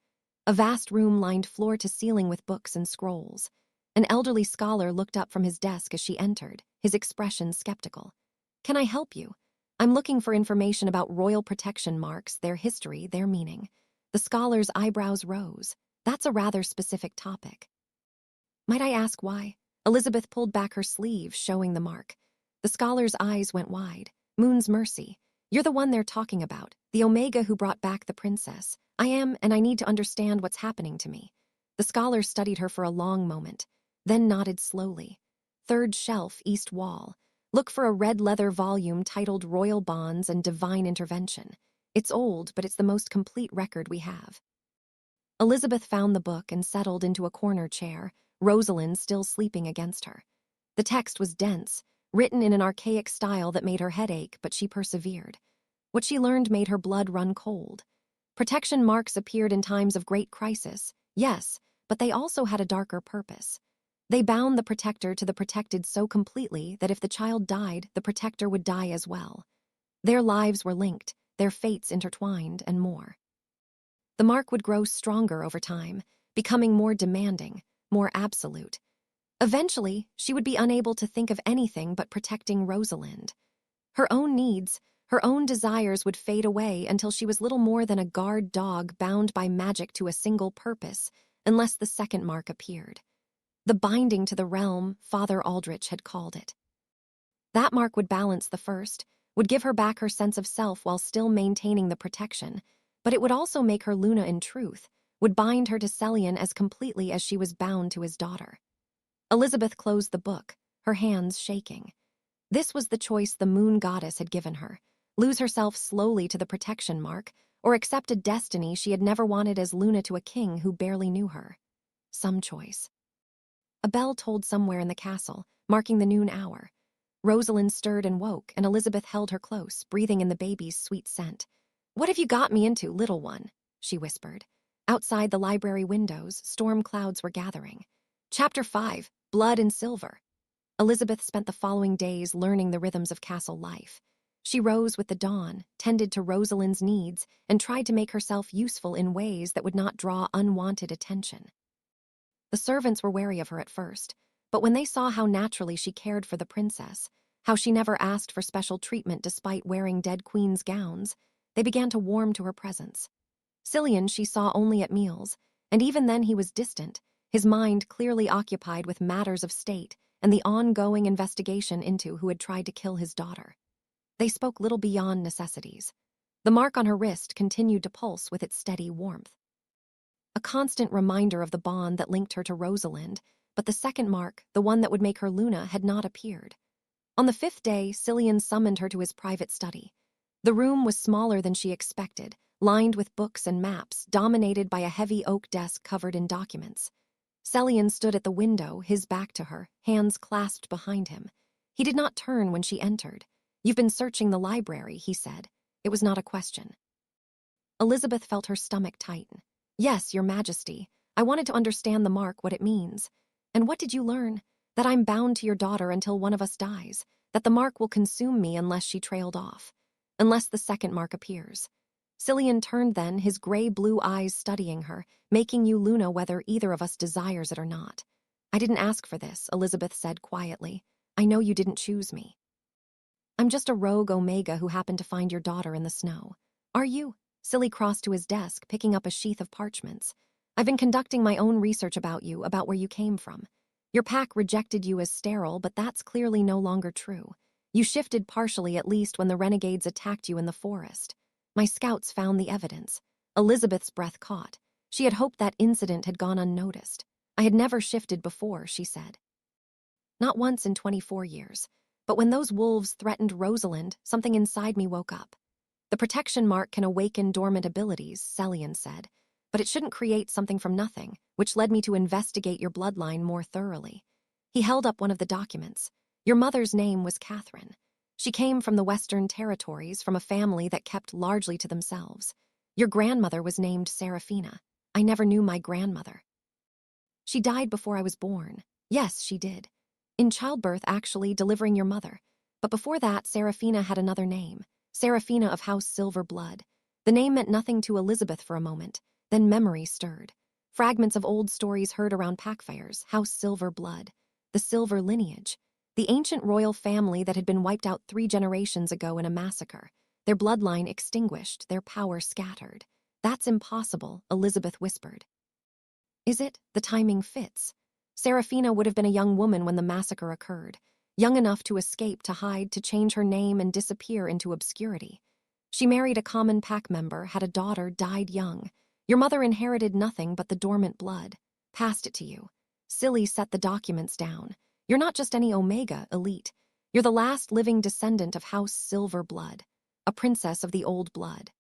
A vast room lined floor to ceiling with books and scrolls. An elderly scholar looked up from his desk as she entered, his expression skeptical. "Can I help you? I'm looking for information about royal protection marks, their history, their meaning." The scholar's eyebrows rose. "That's a rather specific topic." "Might I ask why?" Elizabeth pulled back her sleeve, showing the mark. The scholar's eyes went wide. "Moon's mercy. You're the one they're talking about, the Omega who brought back the princess." "I am, and I need to understand what's happening to me." The scholar studied her for a long moment, then nodded slowly. "3rd shelf, east wall. Look for a red leather volume titled Royal Bonds and Divine Intervention. It's old, but it's the most complete record we have." Elizabeth found the book and settled into a corner chair, Rosalind still sleeping against her. The text was dense, written in an archaic style that made her head ache, but she persevered. What she learned made her blood run cold. Protection marks appeared in times of great crisis, yes, but they also had a darker purpose. They bound the protector to the protected so completely that if the child died, the protector would die as well. Their lives were linked, their fates intertwined, and more. The mark would grow stronger over time, becoming more demanding, more absolute. Eventually, she would be unable to think of anything but protecting Rosalind. Her own needs, her own desires would fade away until she was little more than a guard dog bound by magic to a single purpose, unless the second mark appeared. The binding to the realm, Father Aldrich had called it. That mark would balance the first, would give her back her sense of self while still maintaining the protection. But it would also make her Luna in truth, would bind her to Celian as completely as she was bound to his daughter. Elizabeth closed the book, her hands shaking. This was the choice the moon goddess had given her: lose herself slowly to the protection mark, or accept a destiny she had never wanted as Luna to a king who barely knew her. Some choice. A bell tolled somewhere in the castle, marking the noon hour. Rosalind stirred and woke, and Elizabeth held her close, breathing in the baby's sweet scent. "What have you got me into, little one?" she whispered. Outside the library windows, storm clouds were gathering. Chapter 5: Blood and Silver. Elizabeth spent the following days learning the rhythms of castle life. She rose with the dawn, tended to Rosalind's needs, and tried to make herself useful in ways that would not draw unwanted attention. The servants were wary of her at first, but when they saw how naturally she cared for the princess, how she never asked for special treatment despite wearing dead queen's gowns, they began to warm to her presence. Celian she saw only at meals, and even then he was distant, his mind clearly occupied with matters of state and the ongoing investigation into who had tried to kill his daughter. They spoke little beyond necessities. The mark on her wrist continued to pulse with its steady warmth. A constant reminder of the bond that linked her to Rosalind, but the second mark, the one that would make her Luna, had not appeared. On the 5th day, Celian summoned her to his private study. The room was smaller than she expected, lined with books and maps, dominated by a heavy oak desk covered in documents. Celian stood at the window, his back to her, hands clasped behind him. He did not turn when she entered. "You've been searching the library," he said. It was not a question. Elizabeth felt her stomach tighten. "Yes, Your Majesty. I wanted to understand the mark, what it means." "And what did you learn?" "That I'm bound to your daughter until one of us dies. That the mark will consume me unless she trailed off. Unless the second mark appears." Celian turned then, his gray-blue eyes studying her, "Making you Luna whether either of us desires it or not." "I didn't ask for this," Elizabeth said quietly. "I know you didn't choose me. I'm just a rogue Omega who happened to find your daughter in the snow." "Are you?" Silly crossed to his desk, picking up a sheath of parchments. "I've been conducting my own research about you, about where you came from. Your pack rejected you as sterile, but that's clearly no longer true. You shifted partially, at least, when the renegades attacked you in the forest. My scouts found the evidence." Elizabeth's breath caught. She had hoped that incident had gone unnoticed. "I had never shifted before," she said. "Not once in 24 years. But when those wolves threatened Rosalind, something inside me woke up." "The protection mark can awaken dormant abilities," Celian said, "but it shouldn't create something from nothing, which led me to investigate your bloodline more thoroughly." He held up one of the documents. "Your mother's name was Catherine. She came from the Western Territories, from a family that kept largely to themselves. Your grandmother was named Serafina. I never knew my grandmother." "She died before I was born." "Yes, she did. In childbirth, actually, delivering your mother. But before that, Serafina had another name. Serafina of House Silver Blood." The name meant nothing to Elizabeth for a moment, then memory stirred. Fragments of old stories heard around packfires: House Silver Blood, the Silver lineage, the ancient royal family that had been wiped out 3 generations ago in a massacre, their bloodline extinguished, their power scattered. "That's impossible," Elizabeth whispered. "Is it? The timing fits. Serafina would have been a young woman when the massacre occurred, young enough to escape, to hide, to change her name and disappear into obscurity. She married a common pack member, had a daughter, died young. Your mother inherited nothing but the dormant blood, passed it to you." Silly set the documents down. "You're not just any Omega elite. You're the last living descendant of House Silver Blood, a princess of the old blood."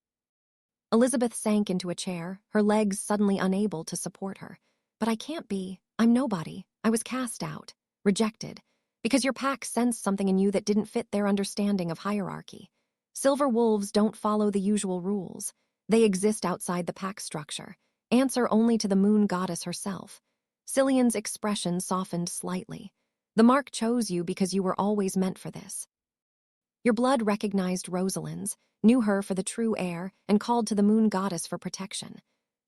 Elizabeth sank into a chair, her legs suddenly unable to support her. "But I can't be. I'm nobody. I was cast out, rejected, because your pack sensed something in you that didn't fit their understanding of hierarchy. Silver wolves don't follow the usual rules. They exist outside the pack structure, answer only to the moon goddess herself." Celian's expression softened slightly. "The mark chose you because you were always meant for this. Your blood recognized Rosalind's, knew her for the true heir, and called to the moon goddess for protection.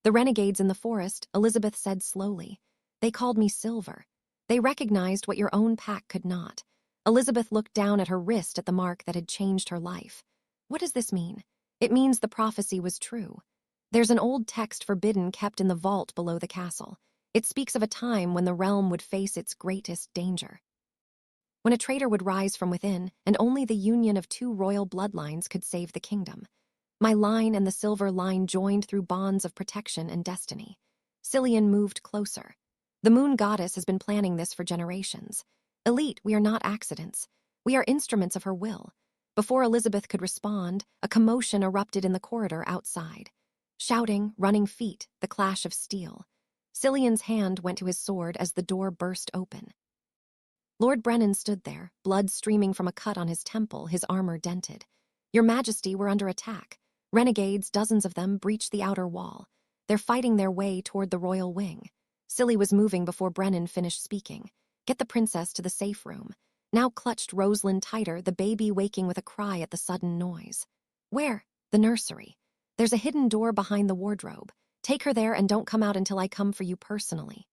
The renegades in the forest," Elizabeth said slowly, "they called me Silver. They recognized what your own pack could not." Elizabeth looked down at her wrist at the mark that had changed her life. "What does this mean?" "It means the prophecy was true. There's an old text forbidden kept in the vault below the castle. It speaks of a time when the realm would face its greatest danger. When a traitor would rise from within, and only the union of 2 royal bloodlines could save the kingdom. My line and the silver line joined through bonds of protection and destiny. Cillian moved closer. The moon goddess has been planning this for generations. Elite, we are not accidents. We are instruments of her will. Before Elizabeth could respond, a commotion erupted in the corridor outside. Shouting, running feet, the clash of steel. Cillian's hand went to his sword as the door burst open. Lord Brennan stood there, blood streaming from a cut on his temple, his armor dented. Your Majesty, we're under attack. Renegades, dozens of them, breached the outer wall. They're fighting their way toward the royal wing. Cilly was moving before Brennan finished speaking. Get the princess to the safe room. Now clutched Rosalind tighter, the baby waking with a cry at the sudden noise. Where? The nursery. There's a hidden door behind the wardrobe. Take her there and don't come out until I come for you personally.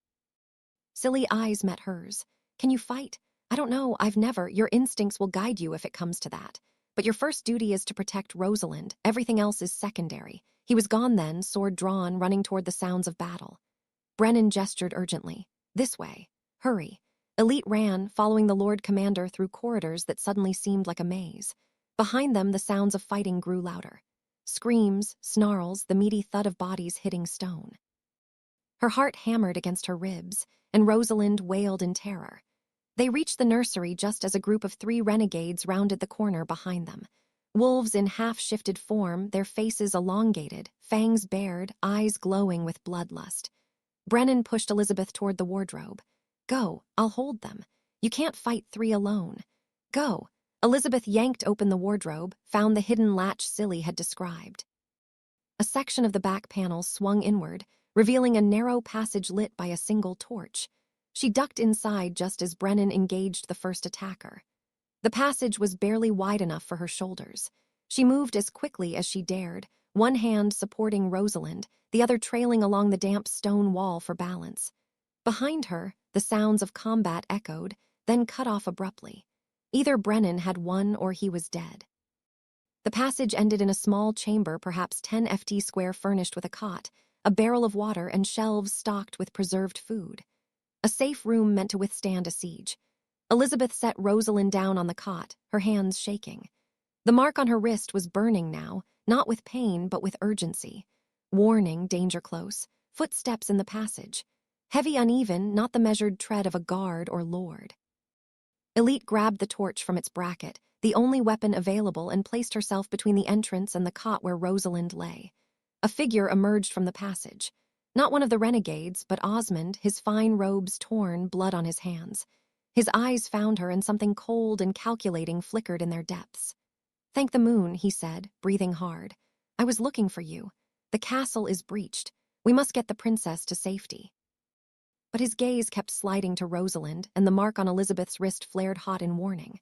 Cilly eyes met hers. Can you fight? I don't know, I've never. Your instincts will guide you if it comes to that. But your first duty is to protect Rosalind. Everything else is secondary. He was gone then, sword drawn, running toward the sounds of battle. Brennan gestured urgently. This way. Hurry. Elite ran, following the Lord Commander through corridors that suddenly seemed like a maze. Behind them, the sounds of fighting grew louder. Screams, snarls, the meaty thud of bodies hitting stone. Her heart hammered against her ribs, and Rosalind wailed in terror. They reached the nursery just as a group of 3 renegades rounded the corner behind them. Wolves in half-shifted form, their faces elongated, fangs bared, eyes glowing with bloodlust. Brennan pushed Elizabeth toward the wardrobe. Go, I'll hold them. You can't fight 3 alone. Go. Elizabeth yanked open the wardrobe, found the hidden latch Cilly had described. A section of the back panel swung inward, revealing a narrow passage lit by a single torch. She ducked inside just as Brennan engaged the first attacker. The passage was barely wide enough for her shoulders. She moved as quickly as she dared, one hand supporting Rosalind, the other trailing along the damp stone wall for balance. Behind her, the sounds of combat echoed, then cut off abruptly. Either Brennan had won or he was dead. The passage ended in a small chamber, perhaps 10 ft square, furnished with a cot, a barrel of water, and shelves stocked with preserved food. A safe room meant to withstand a siege. Elizabeth set Rosalind down on the cot, her hands shaking. The mark on her wrist was burning now, not with pain but with urgency. Warning, danger close. Footsteps in the passage. Heavy, uneven, not the measured tread of a guard or lord. Elite grabbed the torch from its bracket, the only weapon available, and placed herself between the entrance and the cot where Rosalind lay. A figure emerged from the passage. Not one of the renegades, but Osmond, his fine robes torn, blood on his hands. His eyes found her, and something cold and calculating flickered in their depths. Thank the moon, he said, breathing hard. I was looking for you. The castle is breached. We must get the princess to safety. But his gaze kept sliding to Rosalind, and the mark on Elizabeth's wrist flared hot in warning.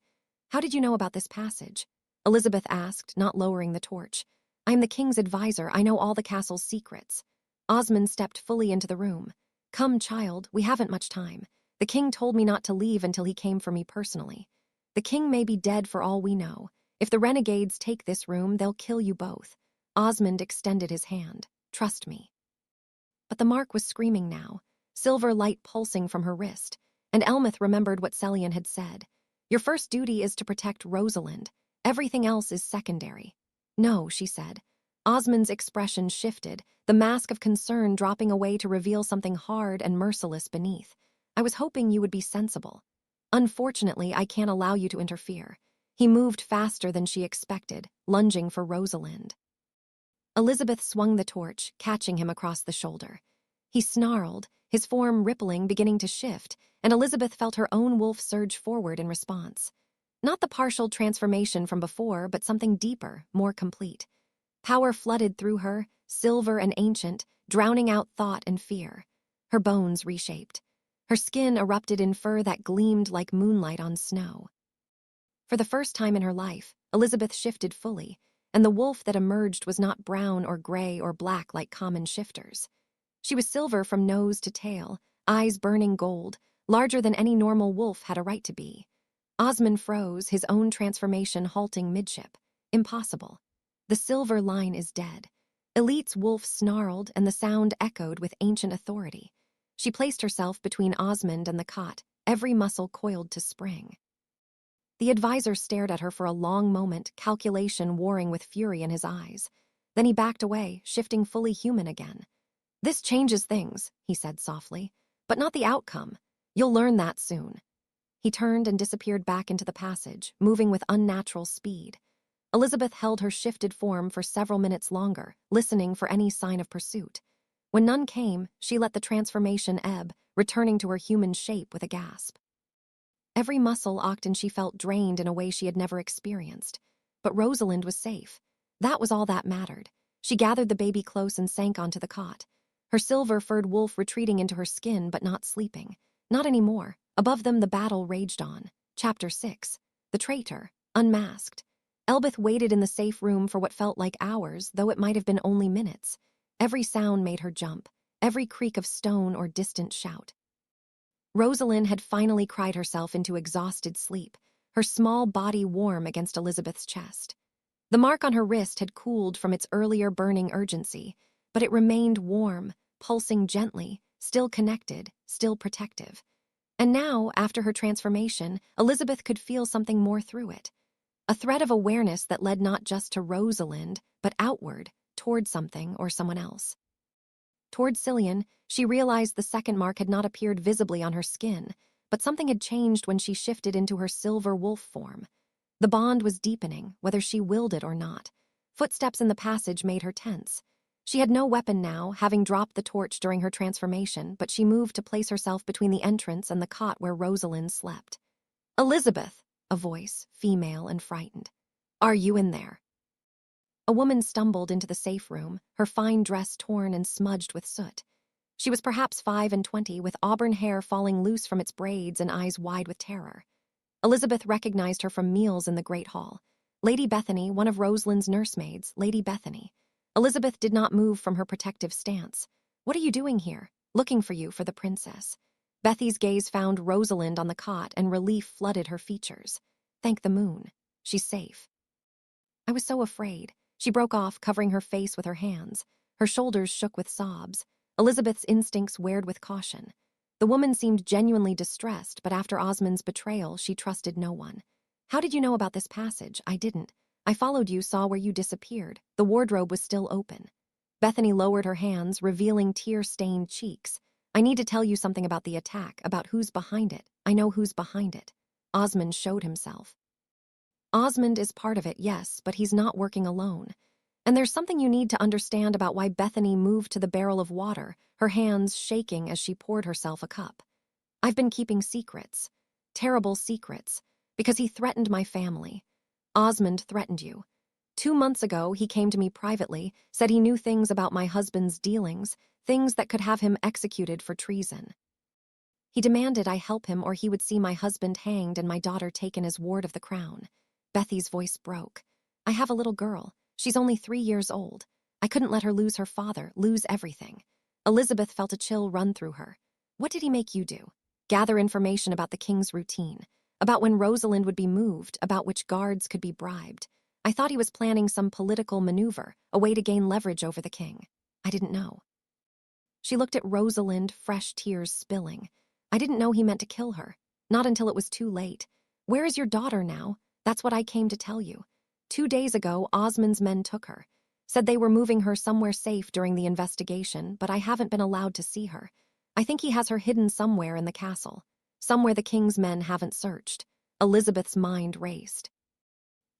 How did you know about this passage? Elizabeth asked, not lowering the torch. I am the king's advisor. I know all the castle's secrets. Osmond stepped fully into the room. Come, child, we haven't much time. The king told me not to leave until he came for me personally. The king may be dead for all we know. If the renegades take this room, they'll kill you both. Osmond extended his hand. Trust me. But the mark was screaming now, silver light pulsing from her wrist, and Elmeth remembered what Cillian had said. Your first duty is to protect Rosalind. Everything else is secondary. No, she said. Osmond's expression shifted, the mask of concern dropping away to reveal something hard and merciless beneath. I was hoping you would be sensible. Unfortunately, I can't allow you to interfere. He moved faster than she expected, lunging for Rosalind. Elizabeth swung the torch, catching him across the shoulder. He snarled, his form rippling, beginning to shift, and Elizabeth felt her own wolf surge forward in response. Not the partial transformation from before, but something deeper, more complete. Power flooded through her, silver and ancient, drowning out thought and fear. Her bones reshaped. Her skin erupted in fur that gleamed like moonlight on snow. For the first time in her life, Elizabeth shifted fully, and the wolf that emerged was not brown or gray or black like common shifters. She was silver from nose to tail, eyes burning gold, larger than any normal wolf had a right to be. Osmond froze, his own transformation halting midship. Impossible. The silver line is dead. Elite's wolf snarled, and the sound echoed with ancient authority. She placed herself between Osmond and the cot, every muscle coiled to spring. The advisor stared at her for a long moment, calculation warring with fury in his eyes. Then he backed away, shifting fully human again. "This changes things," he said softly, "but not the outcome. You'll learn that soon." He turned and disappeared back into the passage, moving with unnatural speed. Elizabeth held her shifted form for several minutes longer, listening for any sign of pursuit. When none came, she let the transformation ebb, returning to her human shape with a gasp. Every muscle octane she felt drained in a way she had never experienced. But Rosalind was safe. That was all that mattered. She gathered the baby close and sank onto the cot. Her silver-furred wolf retreating into her skin but not sleeping. Not anymore. Above them the battle raged on. Chapter 6. The Traitor, Unmasked. Elbeth waited in the safe room for what felt like hours, though it might have been only minutes. Every sound made her jump, every creak of stone or distant shout. Rosalind had finally cried herself into exhausted sleep, her small body warm against Elizabeth's chest. The mark on her wrist had cooled from its earlier burning urgency, but it remained warm, pulsing gently, still connected, still protective. And now, after her transformation, Elizabeth could feel something more through it. A thread of awareness that led not just to Rosalind, but outward, toward something or someone else. Toward Cillian, she realized the second mark had not appeared visibly on her skin, but something had changed when she shifted into her silver wolf form. The bond was deepening, whether she willed it or not. Footsteps in the passage made her tense. She had no weapon now, having dropped the torch during her transformation, but she moved to place herself between the entrance and the cot where Rosalind slept. "Elizabeth!" A voice, female and frightened. "Are you in there?" A woman stumbled into the safe room, her fine dress torn and smudged with soot. She was perhaps 25, with auburn hair falling loose from its braids and eyes wide with terror. Elizabeth recognized her from meals in the Great Hall. Lady Bethany, one of Rosalind's nursemaids, Lady Bethany. Elizabeth did not move from her protective stance. "What are you doing here?" "Looking for you, for the princess." Bethy's gaze found Rosalind on the cot, and relief flooded her features. "Thank the moon. She's safe." "I was so afraid." She broke off, covering her face with her hands. Her shoulders shook with sobs. Elizabeth's instincts wared with caution. The woman seemed genuinely distressed, but after Osmond's betrayal, she trusted no one. "How did you know about this passage?" "I didn't. I followed you, saw where you disappeared. The wardrobe was still open." Bethany lowered her hands, revealing tear-stained cheeks. "I need to tell you something about the attack, about who's behind it. I know who's behind it." Osmond showed himself. "Osmond is part of it, yes, but he's not working alone. And there's something you need to understand about why Bethany moved to the barrel of water, her hands shaking as she poured herself a cup. I've been keeping secrets. Terrible secrets. Because he threatened my family. Osmond threatened you. 2 months ago, he came to me privately, said he knew things about my husband's dealings, things that could have him executed for treason. He demanded I help him or he would see my husband hanged and my daughter taken as ward of the crown." Bethy's voice broke. "I have a little girl. She's only 3 years old. I couldn't let her lose her father, lose everything." Elizabeth felt a chill run through her. "What did he make you do?" "Gather information about the king's routine, about when Rosalind would be moved, about which guards could be bribed. I thought he was planning some political maneuver, a way to gain leverage over the king. I didn't know." She looked at Rosalind, fresh tears spilling. "I didn't know he meant to kill her. Not until it was too late. Where is your daughter now? That's what I came to tell you. 2 days ago, Osmond's men took her. Said they were moving her somewhere safe during the investigation, but I haven't been allowed to see her. I think he has her hidden somewhere in the castle. Somewhere the king's men haven't searched." Elizabeth's mind raced.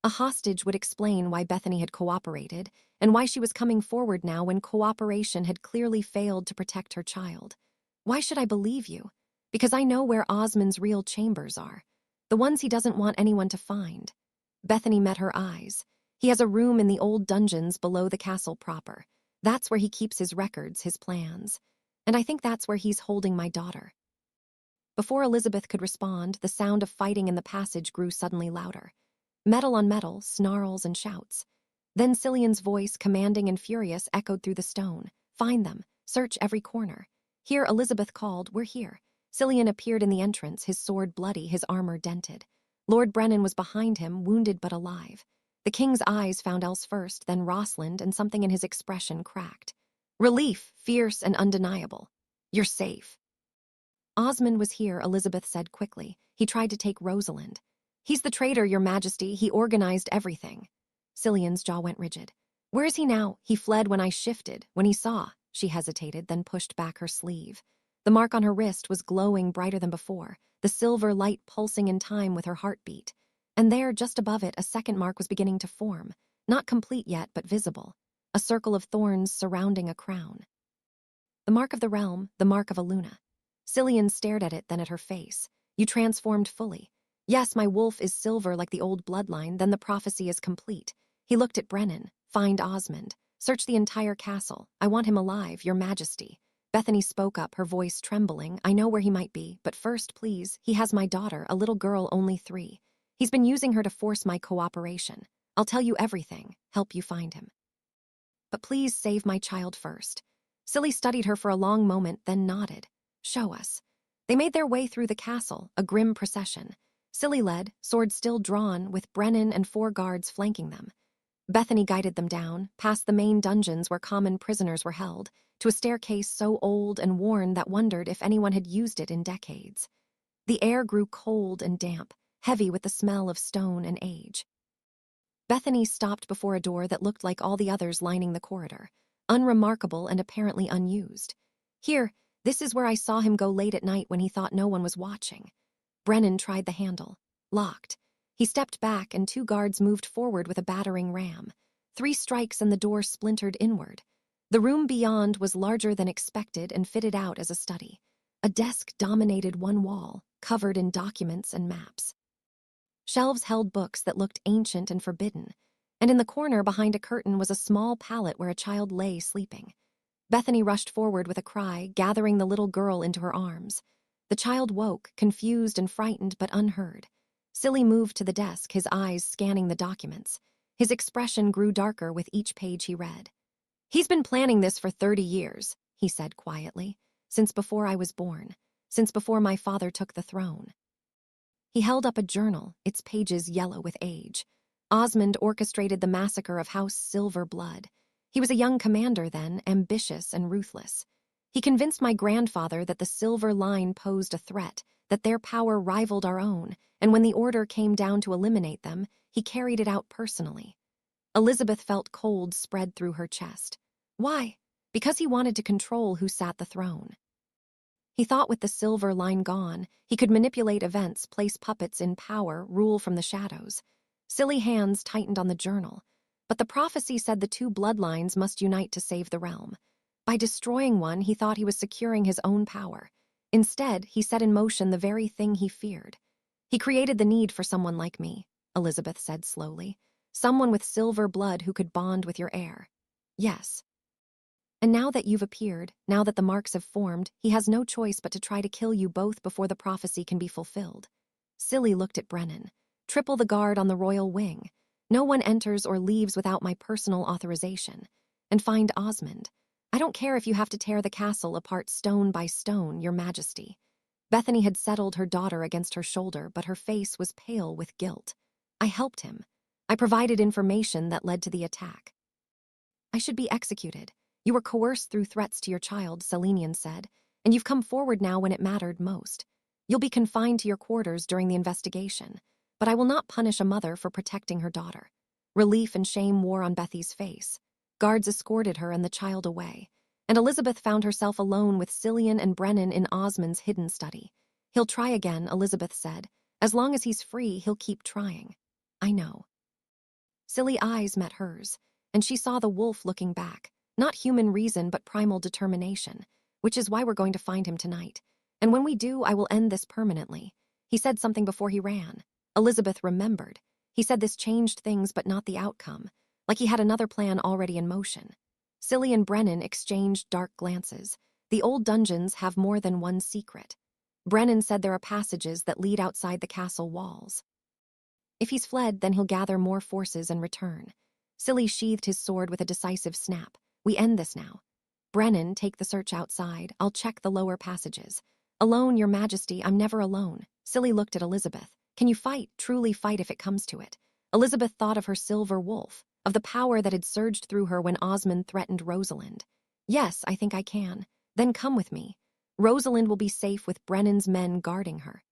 A hostage would explain why Bethany had cooperated, and why she was coming forward now when cooperation had clearly failed to protect her child. "Why should I believe you?" "Because I know where Osmond's real chambers are. The ones he doesn't want anyone to find." Bethany met her eyes. "He has a room in the old dungeons below the castle proper. That's where he keeps his records, his plans. And I think that's where he's holding my daughter." Before Elizabeth could respond, the sound of fighting in the passage grew suddenly louder. Metal on metal, snarls and shouts. Then Cillian's voice, commanding and furious, echoed through the stone. "Find them. Search every corner." "Here," Elizabeth called. "We're here." Cillian appeared in the entrance, his sword bloody, his armor dented. Lord Brennan was behind him, wounded but alive. The king's eyes found Else first, then Rosalind, and something in his expression cracked. Relief, fierce and undeniable. "You're safe." "Osmond was here," Elizabeth said quickly. "He tried to take Rosalind." "He's the traitor, Your Majesty. He organized everything." Cillian's jaw went rigid. Where is he now? He fled when I shifted, when he saw. She hesitated, then pushed back her sleeve. The mark on her wrist was glowing brighter than before, the silver light pulsing in time with her heartbeat. And there, just above it, a second mark was beginning to form, not complete yet, but visible, a circle of thorns surrounding a crown. The mark of the realm, the mark of a Luna. Cillian stared at it, then at her face. You transformed fully. Yes, my wolf is silver like the old bloodline, then the prophecy is complete. He looked at Brennan. Find Osmond. Search the entire castle. I want him alive, your majesty. Bethany spoke up, her voice trembling. I know where he might be, but first, please, he has my daughter, a little girl only 3. He's been using her to force my cooperation. I'll tell you everything, help you find him. But please save my child first. Cilly studied her for a long moment, then nodded. Show us. They made their way through the castle, a grim procession. Cilly led, sword still drawn, with Brennan and 4 guards flanking them. Bethany guided them down, past the main dungeons where common prisoners were held, to a staircase so old and worn that wondered if anyone had used it in decades. The air grew cold and damp, heavy with the smell of stone and age. Bethany stopped before a door that looked like all the others lining the corridor, unremarkable and apparently unused. Here, this is where I saw him go late at night when he thought no one was watching. Brennan tried the handle. Locked. He stepped back and 2 guards moved forward with a battering ram. 3 strikes and the door splintered inward. The room beyond was larger than expected and fitted out as a study. A desk dominated one wall, covered in documents and maps. Shelves held books that looked ancient and forbidden, and in the corner behind a curtain was a small pallet where a child lay sleeping. Bethany rushed forward with a cry, gathering the little girl into her arms. The child woke, confused and frightened but unheard. Cilly moved to the desk, his eyes scanning the documents. His expression grew darker with each page he read. He's been planning this for 30 years, he said quietly, since before I was born, since before my father took the throne. He held up a journal, its pages yellow with age. Osmond orchestrated the massacre of House Silver Blood. He was a young commander then, ambitious and ruthless. He convinced my grandfather that the Silver Line posed a threat, that their power rivaled our own, and when the order came down to eliminate them, he carried it out personally. Elizabeth felt cold spread through her chest. Why? Because he wanted to control who sat the throne. He thought with the Silver Line gone, he could manipulate events, place puppets in power, rule from the shadows. Silly hands tightened on the journal. But the prophecy said the 2 bloodlines must unite to save the realm. By destroying one, he thought he was securing his own power. Instead, he set in motion the very thing he feared. He created the need for someone like me, Elizabeth said slowly. Someone with silver blood who could bond with your heir. Yes. And now that you've appeared, now that the marks have formed, he has no choice but to try to kill you both before the prophecy can be fulfilled. Cilly looked at Brennan. Triple the guard on the royal wing. No one enters or leaves without my personal authorization. And find Osmond. I don't care if you have to tear the castle apart stone by stone, your majesty. Bethany had settled her daughter against her shoulder, but her face was pale with guilt. I helped him. I provided information that led to the attack. I should be executed. You were coerced through threats to your child, Selenian said, and you've come forward now when it mattered most. You'll be confined to your quarters during the investigation, but I will not punish a mother for protecting her daughter. Relief and shame wore on Bethy's face. Guards escorted her and the child away, and Elizabeth found herself alone with Cillian and Brennan in Osmond's hidden study. He'll try again, Elizabeth said. As long as he's free, he'll keep trying. I know. Silly eyes met hers, and she saw the wolf looking back. Not human reason, but primal determination, which is why we're going to find him tonight. And when we do, I will end this permanently. He said something before he ran. Elizabeth remembered. He said this changed things, but not the outcome, like he had another plan already in motion. Cilly and Brennan exchanged dark glances. The old dungeons have more than one secret. Brennan said there are passages that lead outside the castle walls. If he's fled, then he'll gather more forces and return. Cilly sheathed his sword with a decisive snap. We end this now. Brennan, take the search outside. I'll check the lower passages. Alone, your majesty, I'm never alone. Cilly looked at Elizabeth. Can you fight, truly fight if it comes to it? Elizabeth thought of her silver wolf, of the power that had surged through her when Osmond threatened Rosalind. Yes, I think I can. Then come with me. Rosalind will be safe with Brennan's men guarding her.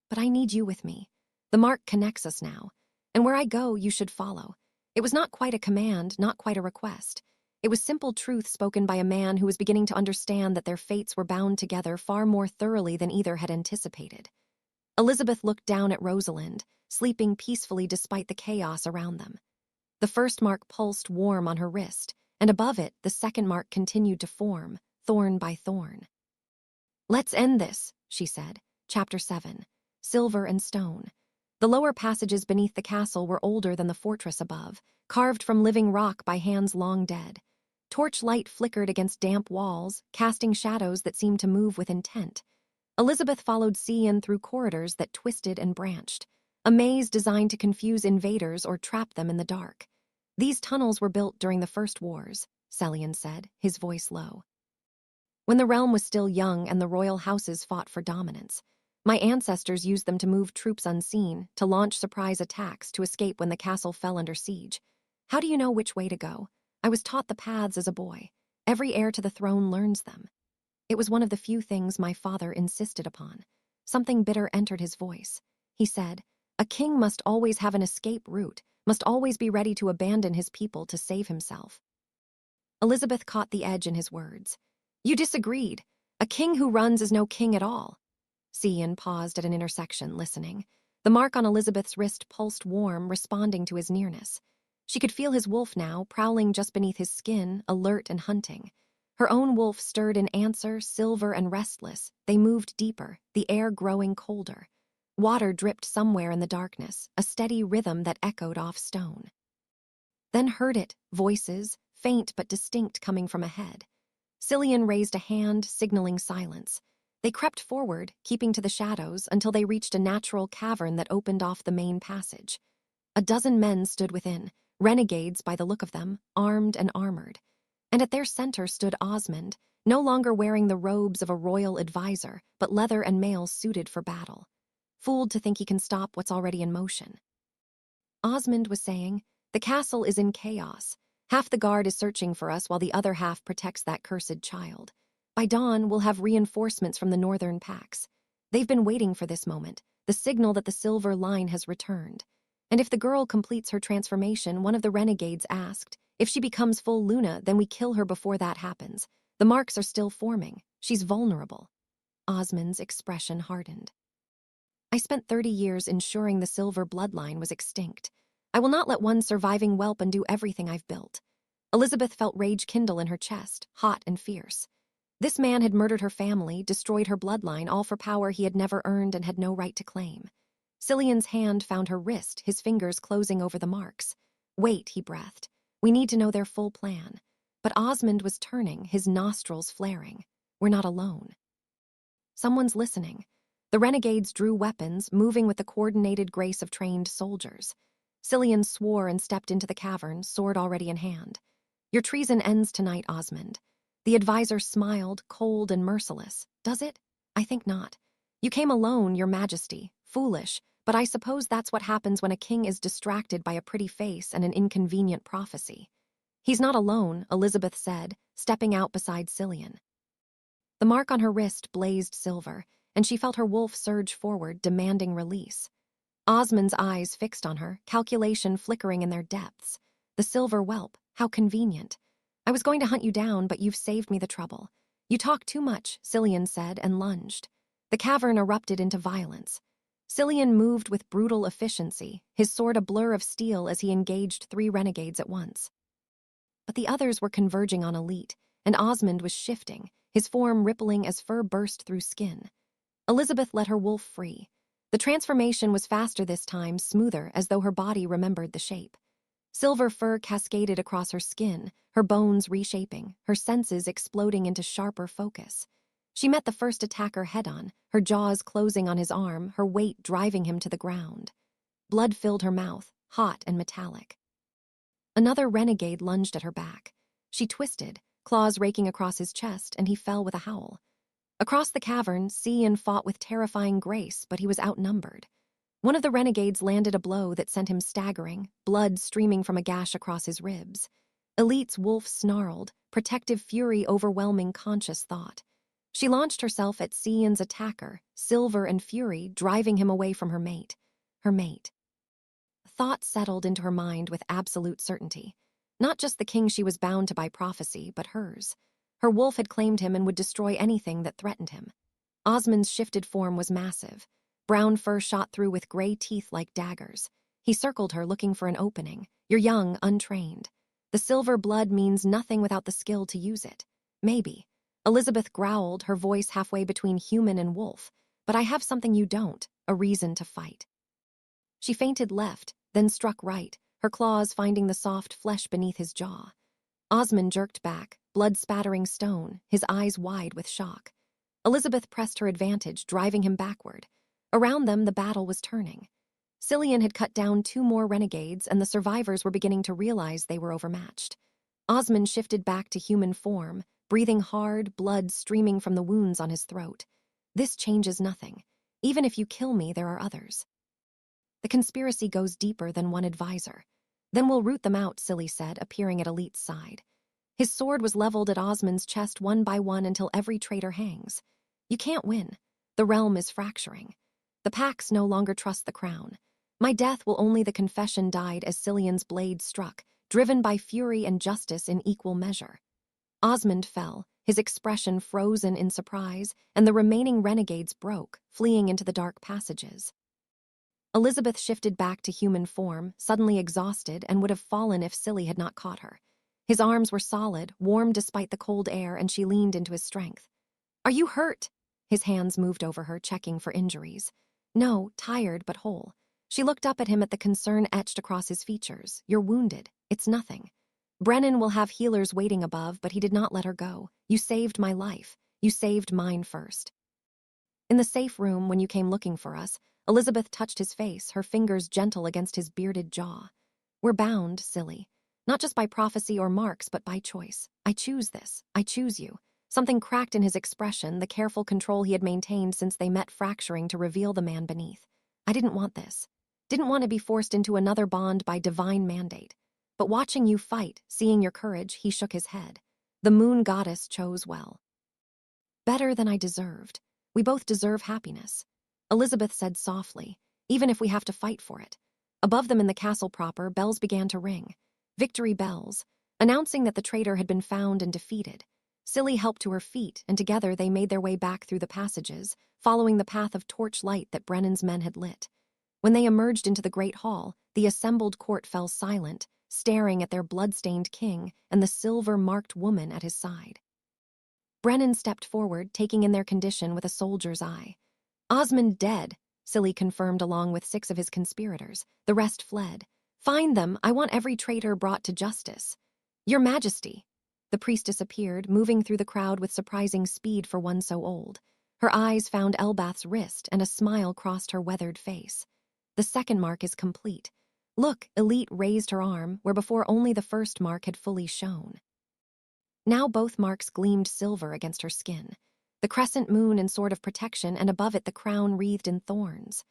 But I need you with me. The mark connects us now. And where I go, you should follow. It was not quite a command, not quite a request. It was simple truth spoken by a man who was beginning to understand that their fates were bound together far more thoroughly than either had anticipated. Elizabeth looked down at Rosalind, sleeping peacefully despite the chaos around them. The first mark pulsed warm on her wrist, and above it, the second mark continued to form, thorn by thorn. "Let's end this," she said. Chapter 7. Silver and Stone. The lower passages beneath the castle were older than the fortress above, carved from living rock by hands long dead. Torchlight flickered against damp walls, casting shadows that seemed to move with intent. Elizabeth followed Cian through corridors that twisted and branched, a maze designed to confuse invaders or trap them in the dark. "These tunnels were built during the First Wars," Celian said, his voice low. "When the realm was still young and the royal houses fought for dominance. My ancestors used them to move troops unseen, to launch surprise attacks, to escape when the castle fell under siege. How do you know which way to go? I was taught the paths as a boy. Every heir to the throne learns them." It was one of the few things my father insisted upon. Something bitter entered his voice. He said, "A king must always have an escape route, must always be ready to abandon his people to save himself." Elizabeth caught the edge in his words. "You disagreed. A king who runs is no king at all." Cian paused at an intersection, listening. The mark on Elizabeth's wrist pulsed warm, responding to his nearness. She could feel his wolf now, prowling just beneath his skin, alert and hunting. Her own wolf stirred in answer, silver and restless. They moved deeper, the air growing colder. Water dripped somewhere in the darkness, a steady rhythm that echoed off stone. Then heard it, voices, faint but distinct coming from ahead. Celian raised a hand, signaling silence. They crept forward, keeping to the shadows, until they reached a natural cavern that opened off the main passage. A dozen men stood within, renegades by the look of them, armed and armored. And at their center stood Osmond, no longer wearing the robes of a royal advisor, but leather and mail suited for battle. Fooled to think he can stop what's already in motion. Osmond was saying, "The castle is in chaos. Half the guard is searching for us while the other half protects that cursed child. By dawn, we'll have reinforcements from the northern packs. They've been waiting for this moment, the signal that the silver line has returned. And if the girl completes her transformation," one of the renegades asked, "if she becomes full Luna, then we kill her before that happens. The marks are still forming. She's vulnerable." Osmond's expression hardened. "I spent 30 years ensuring the silver bloodline was extinct. I will not let one surviving whelp undo everything I've built." Elizabeth felt rage kindle in her chest, hot and fierce. This man had murdered her family, destroyed her bloodline, all for power he had never earned and had no right to claim. Celian's hand found her wrist, his fingers closing over the marks. "Wait," he breathed. "We need to know their full plan." But Osmond was turning, his nostrils flaring. "We're not alone. Someone's listening." The renegades drew weapons, moving with the coordinated grace of trained soldiers. Celian swore and stepped into the cavern, sword already in hand. "Your treason ends tonight, Osmond." The advisor smiled, cold and merciless. "Does it? I think not. You came alone, Your Majesty. Foolish, but I suppose that's what happens when a king is distracted by a pretty face and an inconvenient prophecy." "He's not alone," Elizabeth said, stepping out beside Celian. The mark on her wrist blazed silver, and she felt her wolf surge forward, demanding release. Osmond's eyes fixed on her, calculation flickering in their depths. The silver whelp, how convenient. "I was going to hunt you down, but you've saved me the trouble." "You talk too much," Celian said, and lunged. The cavern erupted into violence. Celian moved with brutal efficiency, his sword a blur of steel as he engaged 3 renegades at once. But the others were converging on Elite, and Osmond was shifting, his form rippling as fur burst through skin. Elizabeth let her wolf free. The transformation was faster this time, smoother, as though her body remembered the shape. Silver fur cascaded across her skin, her bones reshaping, her senses exploding into sharper focus. She met the first attacker head-on, her jaws closing on his arm, her weight driving him to the ground. Blood filled her mouth, hot and metallic. Another renegade lunged at her back. She twisted, claws raking across his chest, and he fell with a howl. Across the cavern, Cian fought with terrifying grace, but he was outnumbered. One of the renegades landed a blow that sent him staggering, blood streaming from a gash across his ribs. Elite's wolf snarled, protective fury overwhelming conscious thought. She launched herself at Cian's attacker, silver and fury, driving him away from her mate. thought settled into her mind with absolute certainty. Not just the king she was bound to by prophecy, but hers. Her wolf had claimed him and would destroy anything that threatened him. Osmond's shifted form was massive. Brown fur shot through with gray teeth like daggers. He circled her, looking for an opening. You're young, untrained. The silver blood means nothing without the skill to use it. Maybe. Elizabeth growled, her voice halfway between human and wolf. But I have something you don't, a reason to fight. She feinted left, then struck right, her claws finding the soft flesh beneath his jaw. Osmond jerked back, blood spattering stone, his eyes wide with shock. Elizabeth pressed her advantage, driving him backward. Around them, the battle was turning. Cillian had cut down 2 more renegades, and the survivors were beginning to realize they were overmatched. Osmond shifted back to human form, breathing hard, blood streaming from the wounds on his throat. This changes nothing. Even if you kill me, there are others. The conspiracy goes deeper than one advisor. Then we'll root them out, Cilly said, appearing at Elite's side. His sword was leveled at Osmond's chest one by one until every traitor hangs. You can't win. The realm is fracturing. The Pax no longer trust the crown. My death will only the confession died as Cillian's blade struck, driven by fury and justice in equal measure. Osmond fell, his expression frozen in surprise, and the remaining renegades broke, fleeing into the dark passages. Elizabeth shifted back to human form, suddenly exhausted, and would have fallen if Cilly had not caught her. His arms were solid, warm despite the cold air, and she leaned into his strength. Are you hurt? His hands moved over her, checking for injuries. No, tired but whole. She looked up at him at the concern etched across his features. You're wounded. It's nothing. Brennan will have healers waiting above, but he did not let her go. You saved my life. You saved mine first. In the safe room, when you came looking for us, Elizabeth touched his face, her fingers gentle against his bearded jaw. We're bound, Cilly. Not just by prophecy or marks, but by choice. I choose this. I choose you. Something cracked in his expression, the careful control he had maintained since they met fracturing to reveal the man beneath. I didn't want this. Didn't want to be forced into another bond by divine mandate. But watching you fight, seeing your courage, he shook his head. The moon goddess chose well. Better than I deserved. We both deserve happiness. Elizabeth said softly, even if we have to fight for it. Above them in the castle proper, bells began to ring. Victory bells, announcing that the traitor had been found and defeated. Cilly helped to her feet, and together they made their way back through the passages, following the path of torch light that Brennan's men had lit. When they emerged into the great hall, the assembled court fell silent, staring at their blood-stained king and the silver-marked woman at his side. Brennan stepped forward, taking in their condition with a soldier's eye. Osmond dead, Cilly confirmed along with 6 of his conspirators. The rest fled. Find them. I want every traitor brought to justice. Your Majesty. The priestess appeared, moving through the crowd with surprising speed for one so old. Her eyes found Elbath's wrist, and a smile crossed her weathered face. The second mark is complete. Look, Elite raised her arm, where before only the first mark had fully shone. Now both marks gleamed silver against her skin. The crescent moon in sword of protection, and above it the crown wreathed in thorns.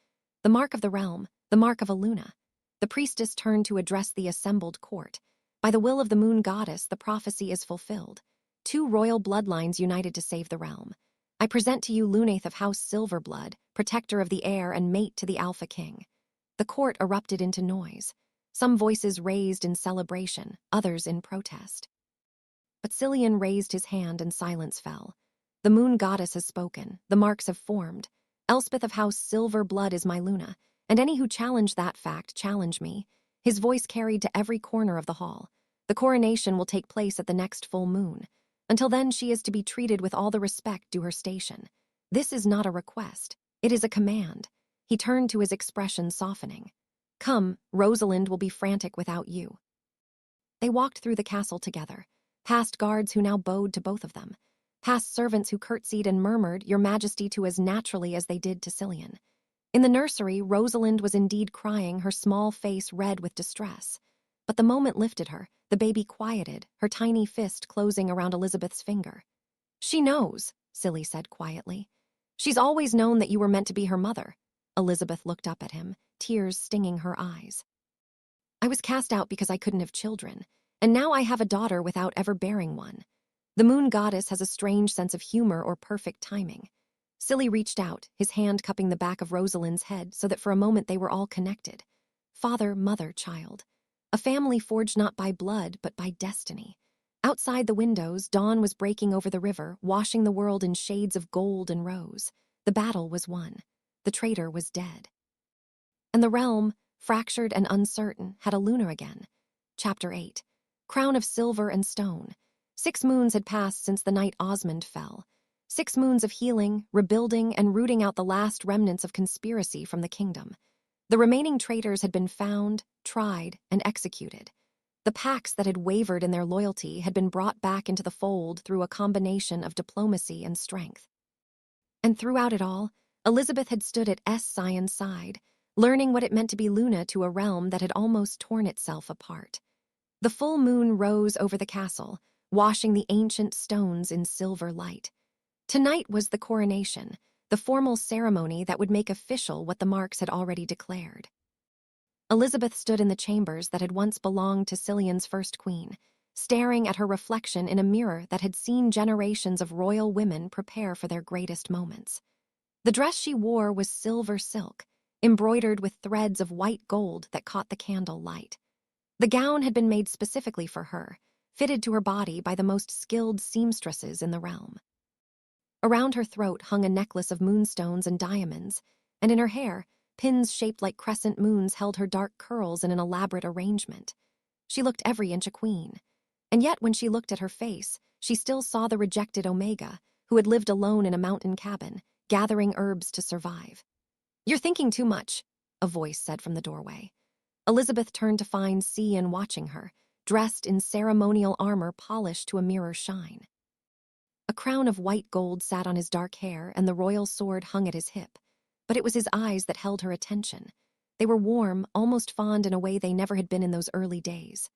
The mark of the realm, the mark of a Luna. The priestess turned to address the assembled court. By the will of the moon goddess, the prophecy is fulfilled. 2 royal bloodlines united to save the realm. I present to you Lunath of House Silverblood, protector of the air and mate to the Alpha King. The court erupted into noise. Some voices raised in celebration, others in protest. But Cillian raised his hand and silence fell. The moon goddess has spoken, the marks have formed. Elspeth of House Silverblood is my Luna, and any who challenge that fact challenge me. His voice carried to every corner of the hall. The coronation will take place at the next full moon. Until then, she is to be treated with all the respect due her station. This is not a request. It is a command. He turned to his expression softening. Come, Rosalind will be frantic without you. They walked through the castle together, past guards who now bowed to both of them, past servants who curtsied and murmured, Your Majesty, to as naturally as they did to Cillian. In the nursery, Rosalind was indeed crying, her small face red with distress. But the moment lifted her, the baby quieted, her tiny fist closing around Elizabeth's finger. She knows, Cilly said quietly. She's always known that you were meant to be her mother. Elizabeth looked up at him, tears stinging her eyes. I was cast out because I couldn't have children, and now I have a daughter without ever bearing one. The moon goddess has a strange sense of humor or perfect timing. Cilly reached out, his hand cupping the back of Rosalind's head so that for a moment they were all connected. father, mother, child. A family forged not by blood, but by destiny. Outside the windows, dawn was breaking over the river, washing the world in shades of gold and rose. The battle was won. The traitor was dead. And the realm, fractured and uncertain, had a lunar again. Chapter 8. Crown of silver and stone. 6 moons had passed since the night Osmond fell. 6 moons of healing, rebuilding, and rooting out the last remnants of conspiracy from the kingdom. The remaining traitors had been found, tried, and executed. The pacts that had wavered in their loyalty had been brought back into the fold through a combination of diplomacy and strength. And throughout it all, Elizabeth had stood at Sion's side, learning what it meant to be Luna to a realm that had almost torn itself apart. The full moon rose over the castle, washing the ancient stones in silver light. Tonight was the coronation, the formal ceremony that would make official what the Marks had already declared. Elizabeth stood in the chambers that had once belonged to Cillian's first queen, staring at her reflection in a mirror that had seen generations of royal women prepare for their greatest moments. The dress she wore was silver silk, embroidered with threads of white gold that caught the candle light. The gown had been made specifically for her, fitted to her body by the most skilled seamstresses in the realm. Around her throat hung a necklace of moonstones and diamonds, and in her hair, pins shaped like crescent moons held her dark curls in an elaborate arrangement. She looked every inch a queen. And yet when she looked at her face, she still saw the rejected Omega, who had lived alone in a mountain cabin, gathering herbs to survive. "You're thinking too much," a voice said from the doorway. Elizabeth turned to find Cian watching her, dressed in ceremonial armor polished to a mirror shine. A crown of white gold sat on his dark hair, and the royal sword hung at his hip. But it was his eyes that held her attention. They were warm, almost fond in a way they never had been in those early days.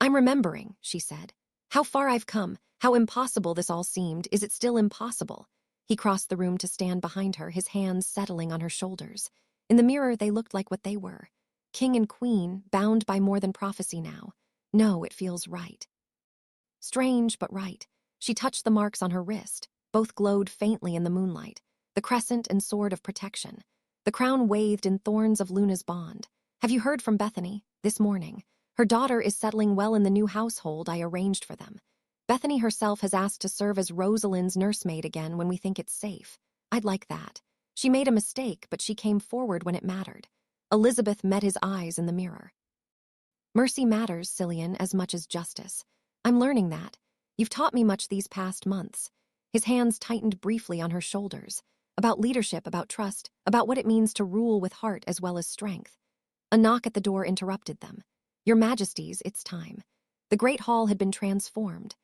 "I'm remembering," she said. "How far I've come, how impossible this all seemed. Is it still impossible?" He crossed the room to stand behind her, his hands settling on her shoulders. In the mirror, they looked like what they were. King and queen, bound by more than prophecy now. No, it feels right. Strange, but right. She touched the marks on her wrist. Both glowed faintly in the moonlight. The crescent and sword of protection. The crown waved in thorns of Luna's bond. "Have you heard from Bethany? This morning. Her daughter is settling well in the new household I arranged for them. Bethany herself has asked to serve as Rosalind's nursemaid again when we think it's safe. I'd like that. She made a mistake, but she came forward when it mattered." Elizabeth met his eyes in the mirror. "Mercy matters, Cillian, as much as justice. I'm learning that. You've taught me much these past months." His hands tightened briefly on her shoulders. About leadership, about trust, about what it means to rule with heart as well as strength. A knock at the door interrupted them. "Your Majesties, it's time." The great hall had been transformed.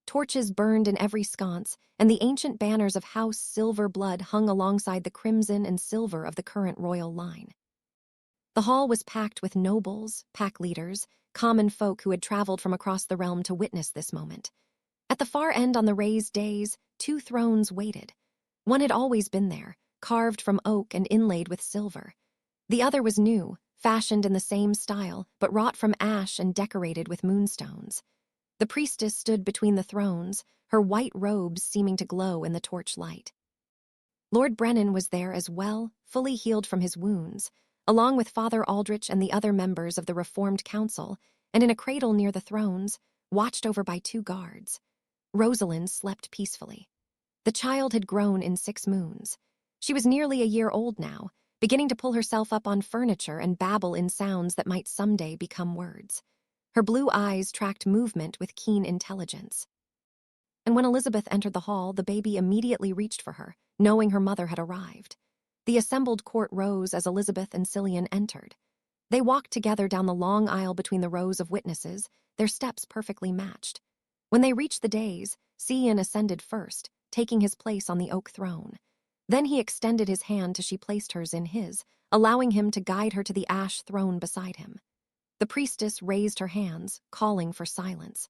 Torches burned in every sconce, and the ancient banners of House Silver Blood hung alongside the crimson and silver of the current royal line. The hall was packed with nobles, pack leaders, common folk who had traveled from across the realm to witness this moment. At the far end on the raised dais, 2 thrones waited. One had always been there, carved from oak and inlaid with silver. The other was new, fashioned in the same style, but wrought from ash and decorated with moonstones. The priestess stood between the thrones, her white robes seeming to glow in the torch light. Lord Brennan was there as well, fully healed from his wounds, along with Father Aldrich and the other members of the Reformed Council, and in a cradle near the thrones, watched over by 2 guards. Rosalind slept peacefully. The child had grown in 6 moons. She was nearly a year old now, beginning to pull herself up on furniture and babble in sounds that might someday become words. Her blue eyes tracked movement with keen intelligence. And when Elizabeth entered the hall, the baby immediately reached for her, knowing her mother had arrived. The assembled court rose as Elizabeth and Cillian entered. They walked together down the long aisle between the rows of witnesses, their steps perfectly matched. When they reached the dais, Cian ascended first, taking his place on the oak throne. Then he extended his hand till she placed hers in his, allowing him to guide her to the ash throne beside him. The priestess raised her hands, calling for silence.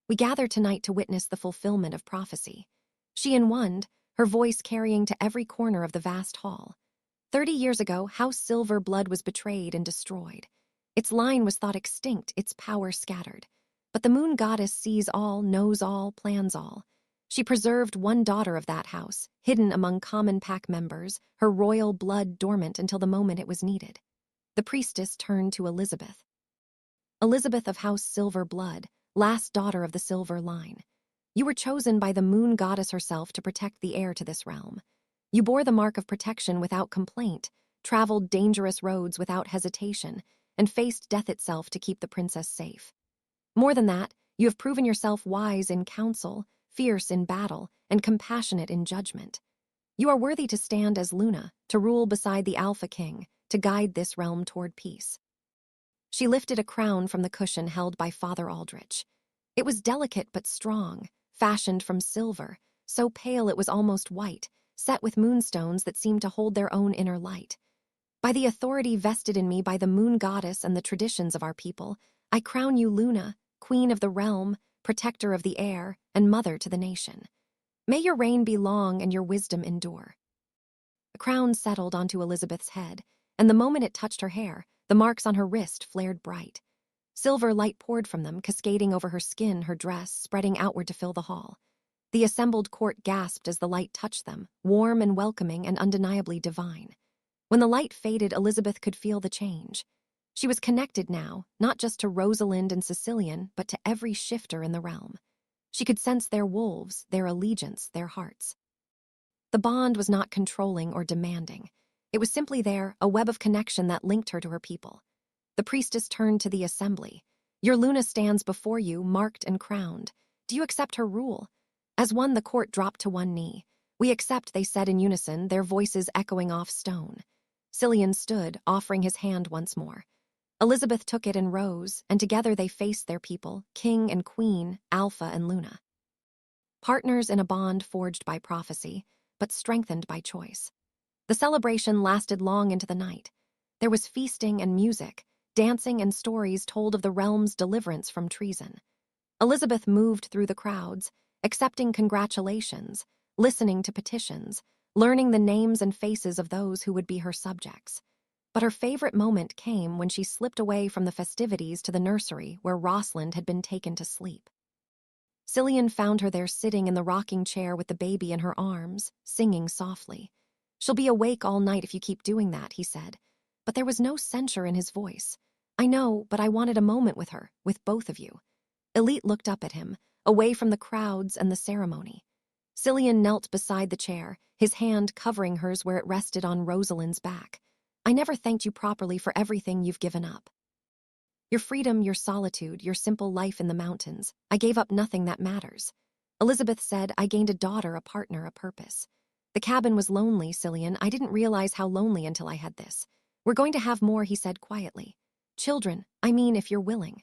"We gather tonight to witness the fulfillment of prophecy." She wondered, her voice carrying to every corner of the vast hall. 30 years ago, House Silver Blood was betrayed and destroyed. Its line was thought extinct, its power scattered. But the moon goddess sees all, knows all, plans all. She preserved one daughter of that house, hidden among common pack members, her royal blood dormant until the moment it was needed. The priestess turned to Elizabeth. Elizabeth of House Silver Blood, last daughter of the Silver Line. You were chosen by the moon goddess herself to protect the heir to this realm. You bore the mark of protection without complaint, traveled dangerous roads without hesitation, and faced death itself to keep the princess safe. More than that, you have proven yourself wise in counsel, fierce in battle, and compassionate in judgment. You are worthy to stand as Luna, to rule beside the Alpha King, to guide this realm toward peace. She lifted a crown from the cushion held by Father Aldrich. It was delicate but strong, fashioned from silver, so pale it was almost white, set with moonstones that seemed to hold their own inner light. By the authority vested in me by the moon goddess and the traditions of our people, I crown you Luna, queen of the realm, protector of the air, and mother to the nation. May your reign be long and your wisdom endure. The crown settled onto Elizabeth's head, and the moment it touched her hair, the marks on her wrist flared bright. Silver light poured from them, cascading over her skin, her dress, spreading outward to fill the hall. The assembled court gasped as the light touched them, warm and welcoming and undeniably divine. When the light faded, Elizabeth could feel the change. She was connected now, not just to Rosalind and Sicilian, but to every shifter in the realm. She could sense their wolves, their allegiance, their hearts. The bond was not controlling or demanding. It was simply there, a web of connection that linked her to her people. The priestess turned to the assembly. Your Luna stands before you, marked and crowned. Do you accept her rule? As one, the court dropped to one knee. We accept, they said in unison, their voices echoing off stone. Cillian stood, offering his hand once more. Elizabeth took it and rose, and together they faced their people, king and queen, Alpha and Luna. Partners in a bond forged by prophecy, but strengthened by choice. The celebration lasted long into the night. There was feasting and music, dancing and stories told of the realm's deliverance from treason. Elizabeth moved through the crowds, accepting congratulations, listening to petitions, learning the names and faces of those who would be her subjects. But her favorite moment came when she slipped away from the festivities to the nursery where Rosalind had been taken to sleep. Cillian found her there sitting in the rocking chair with the baby in her arms, singing softly. She'll be awake all night if you keep doing that, he said. But there was no censure in his voice. I know, but I wanted a moment with her, with both of you. Elite looked up at him, away from the crowds and the ceremony. Cillian knelt beside the chair, his hand covering hers where it rested on Rosalind's back. I never thanked you properly for everything you've given up. Your freedom, your solitude, your simple life in the mountains. I gave up nothing that matters. Elizabeth said, I gained a daughter, a partner, a purpose. The cabin was lonely, Cillian. I didn't realize how lonely until I had this. We're going to have more, he said quietly. Children, I mean if you're willing.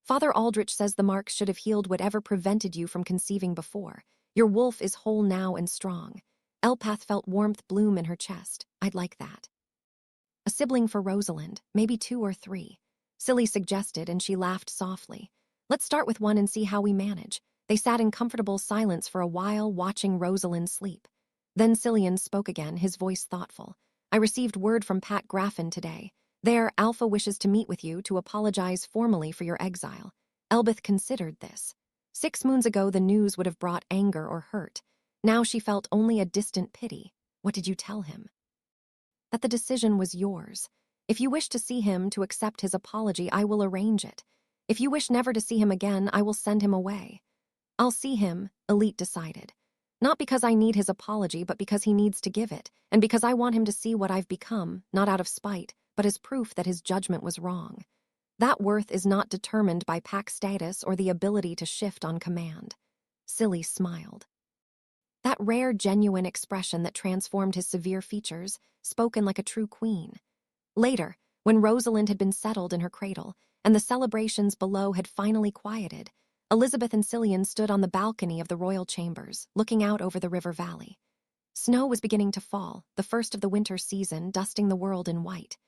Father Aldrich says the marks should have healed whatever prevented you from conceiving before. Your wolf is whole now and strong. Elpath felt warmth bloom in her chest. I'd like that. A sibling for Rosalind, maybe 2 or 3. Silly suggested, and she laughed softly. Let's start with one and see how we manage. They sat in comfortable silence for a while, watching Rosalind sleep. Then Cillian spoke again, his voice thoughtful. I received word from Pat Graffin today. There, Alpha wishes to meet with you to apologize formally for your exile. Elbeth considered this. 6 moons ago, the news would have brought anger or hurt. Now she felt only a distant pity. What did you tell him? That the decision was yours. If you wish to see him to accept his apology, I will arrange it. If you wish never to see him again, I will send him away. I'll see him, Elite decided. Not because I need his apology, but because he needs to give it, and because I want him to see what I've become, not out of spite, but as proof that his judgment was wrong. That worth is not determined by pack status or the ability to shift on command. Silly smiled. That rare, genuine expression that transformed his severe features, spoken like a true queen. Later, when Rosalind had been settled in her cradle, and the celebrations below had finally quieted, Elizabeth and Cillian stood on the balcony of the royal chambers, looking out over the river valley. Snow was beginning to fall, the first of the winter season, dusting the world in white.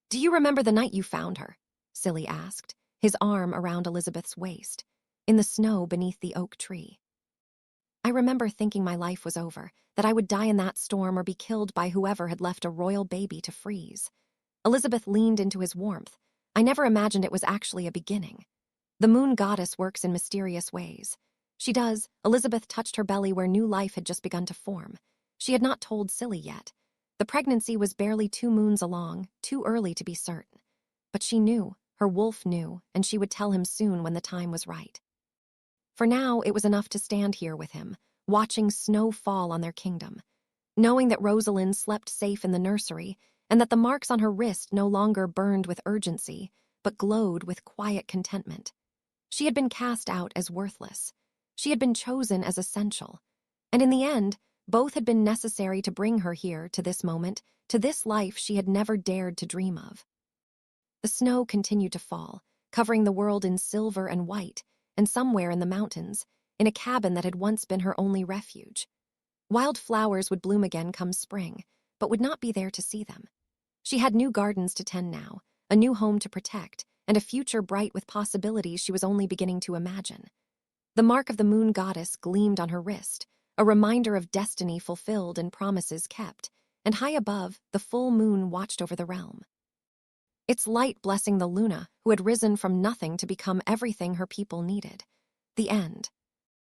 Do you remember the night you found her? Silly asked, his arm around Elizabeth's waist, in the snow beneath the oak tree. I remember thinking my life was over, that I would die in that storm or be killed by whoever had left a royal baby to freeze. Elizabeth leaned into his warmth. I never imagined it was actually a beginning. The moon goddess works in mysterious ways. She does. Elizabeth touched her belly where new life had just begun to form. She had not told Silly yet. The pregnancy was barely 2 moons along, too early to be certain. But she knew, her wolf knew, and she would tell him soon when the time was right. For now, it was enough to stand here with him, watching snow fall on their kingdom, knowing that Rosalind slept safe in the nursery and that the marks on her wrist no longer burned with urgency, but glowed with quiet contentment. She had been cast out as worthless. She had been chosen as essential. And in the end, both had been necessary to bring her here, to this moment, to this life she had never dared to dream of. The snow continued to fall, covering the world in silver and white, and somewhere in the mountains, in a cabin that had once been her only refuge. Wild flowers would bloom again come spring, but would not be there to see them. She had new gardens to tend now, a new home to protect, and a future bright with possibilities she was only beginning to imagine. The mark of the moon goddess gleamed on her wrist, a reminder of destiny fulfilled and promises kept, and high above, the full moon watched over the realm. Its light blessing the Luna, who had risen from nothing to become everything her people needed. The end.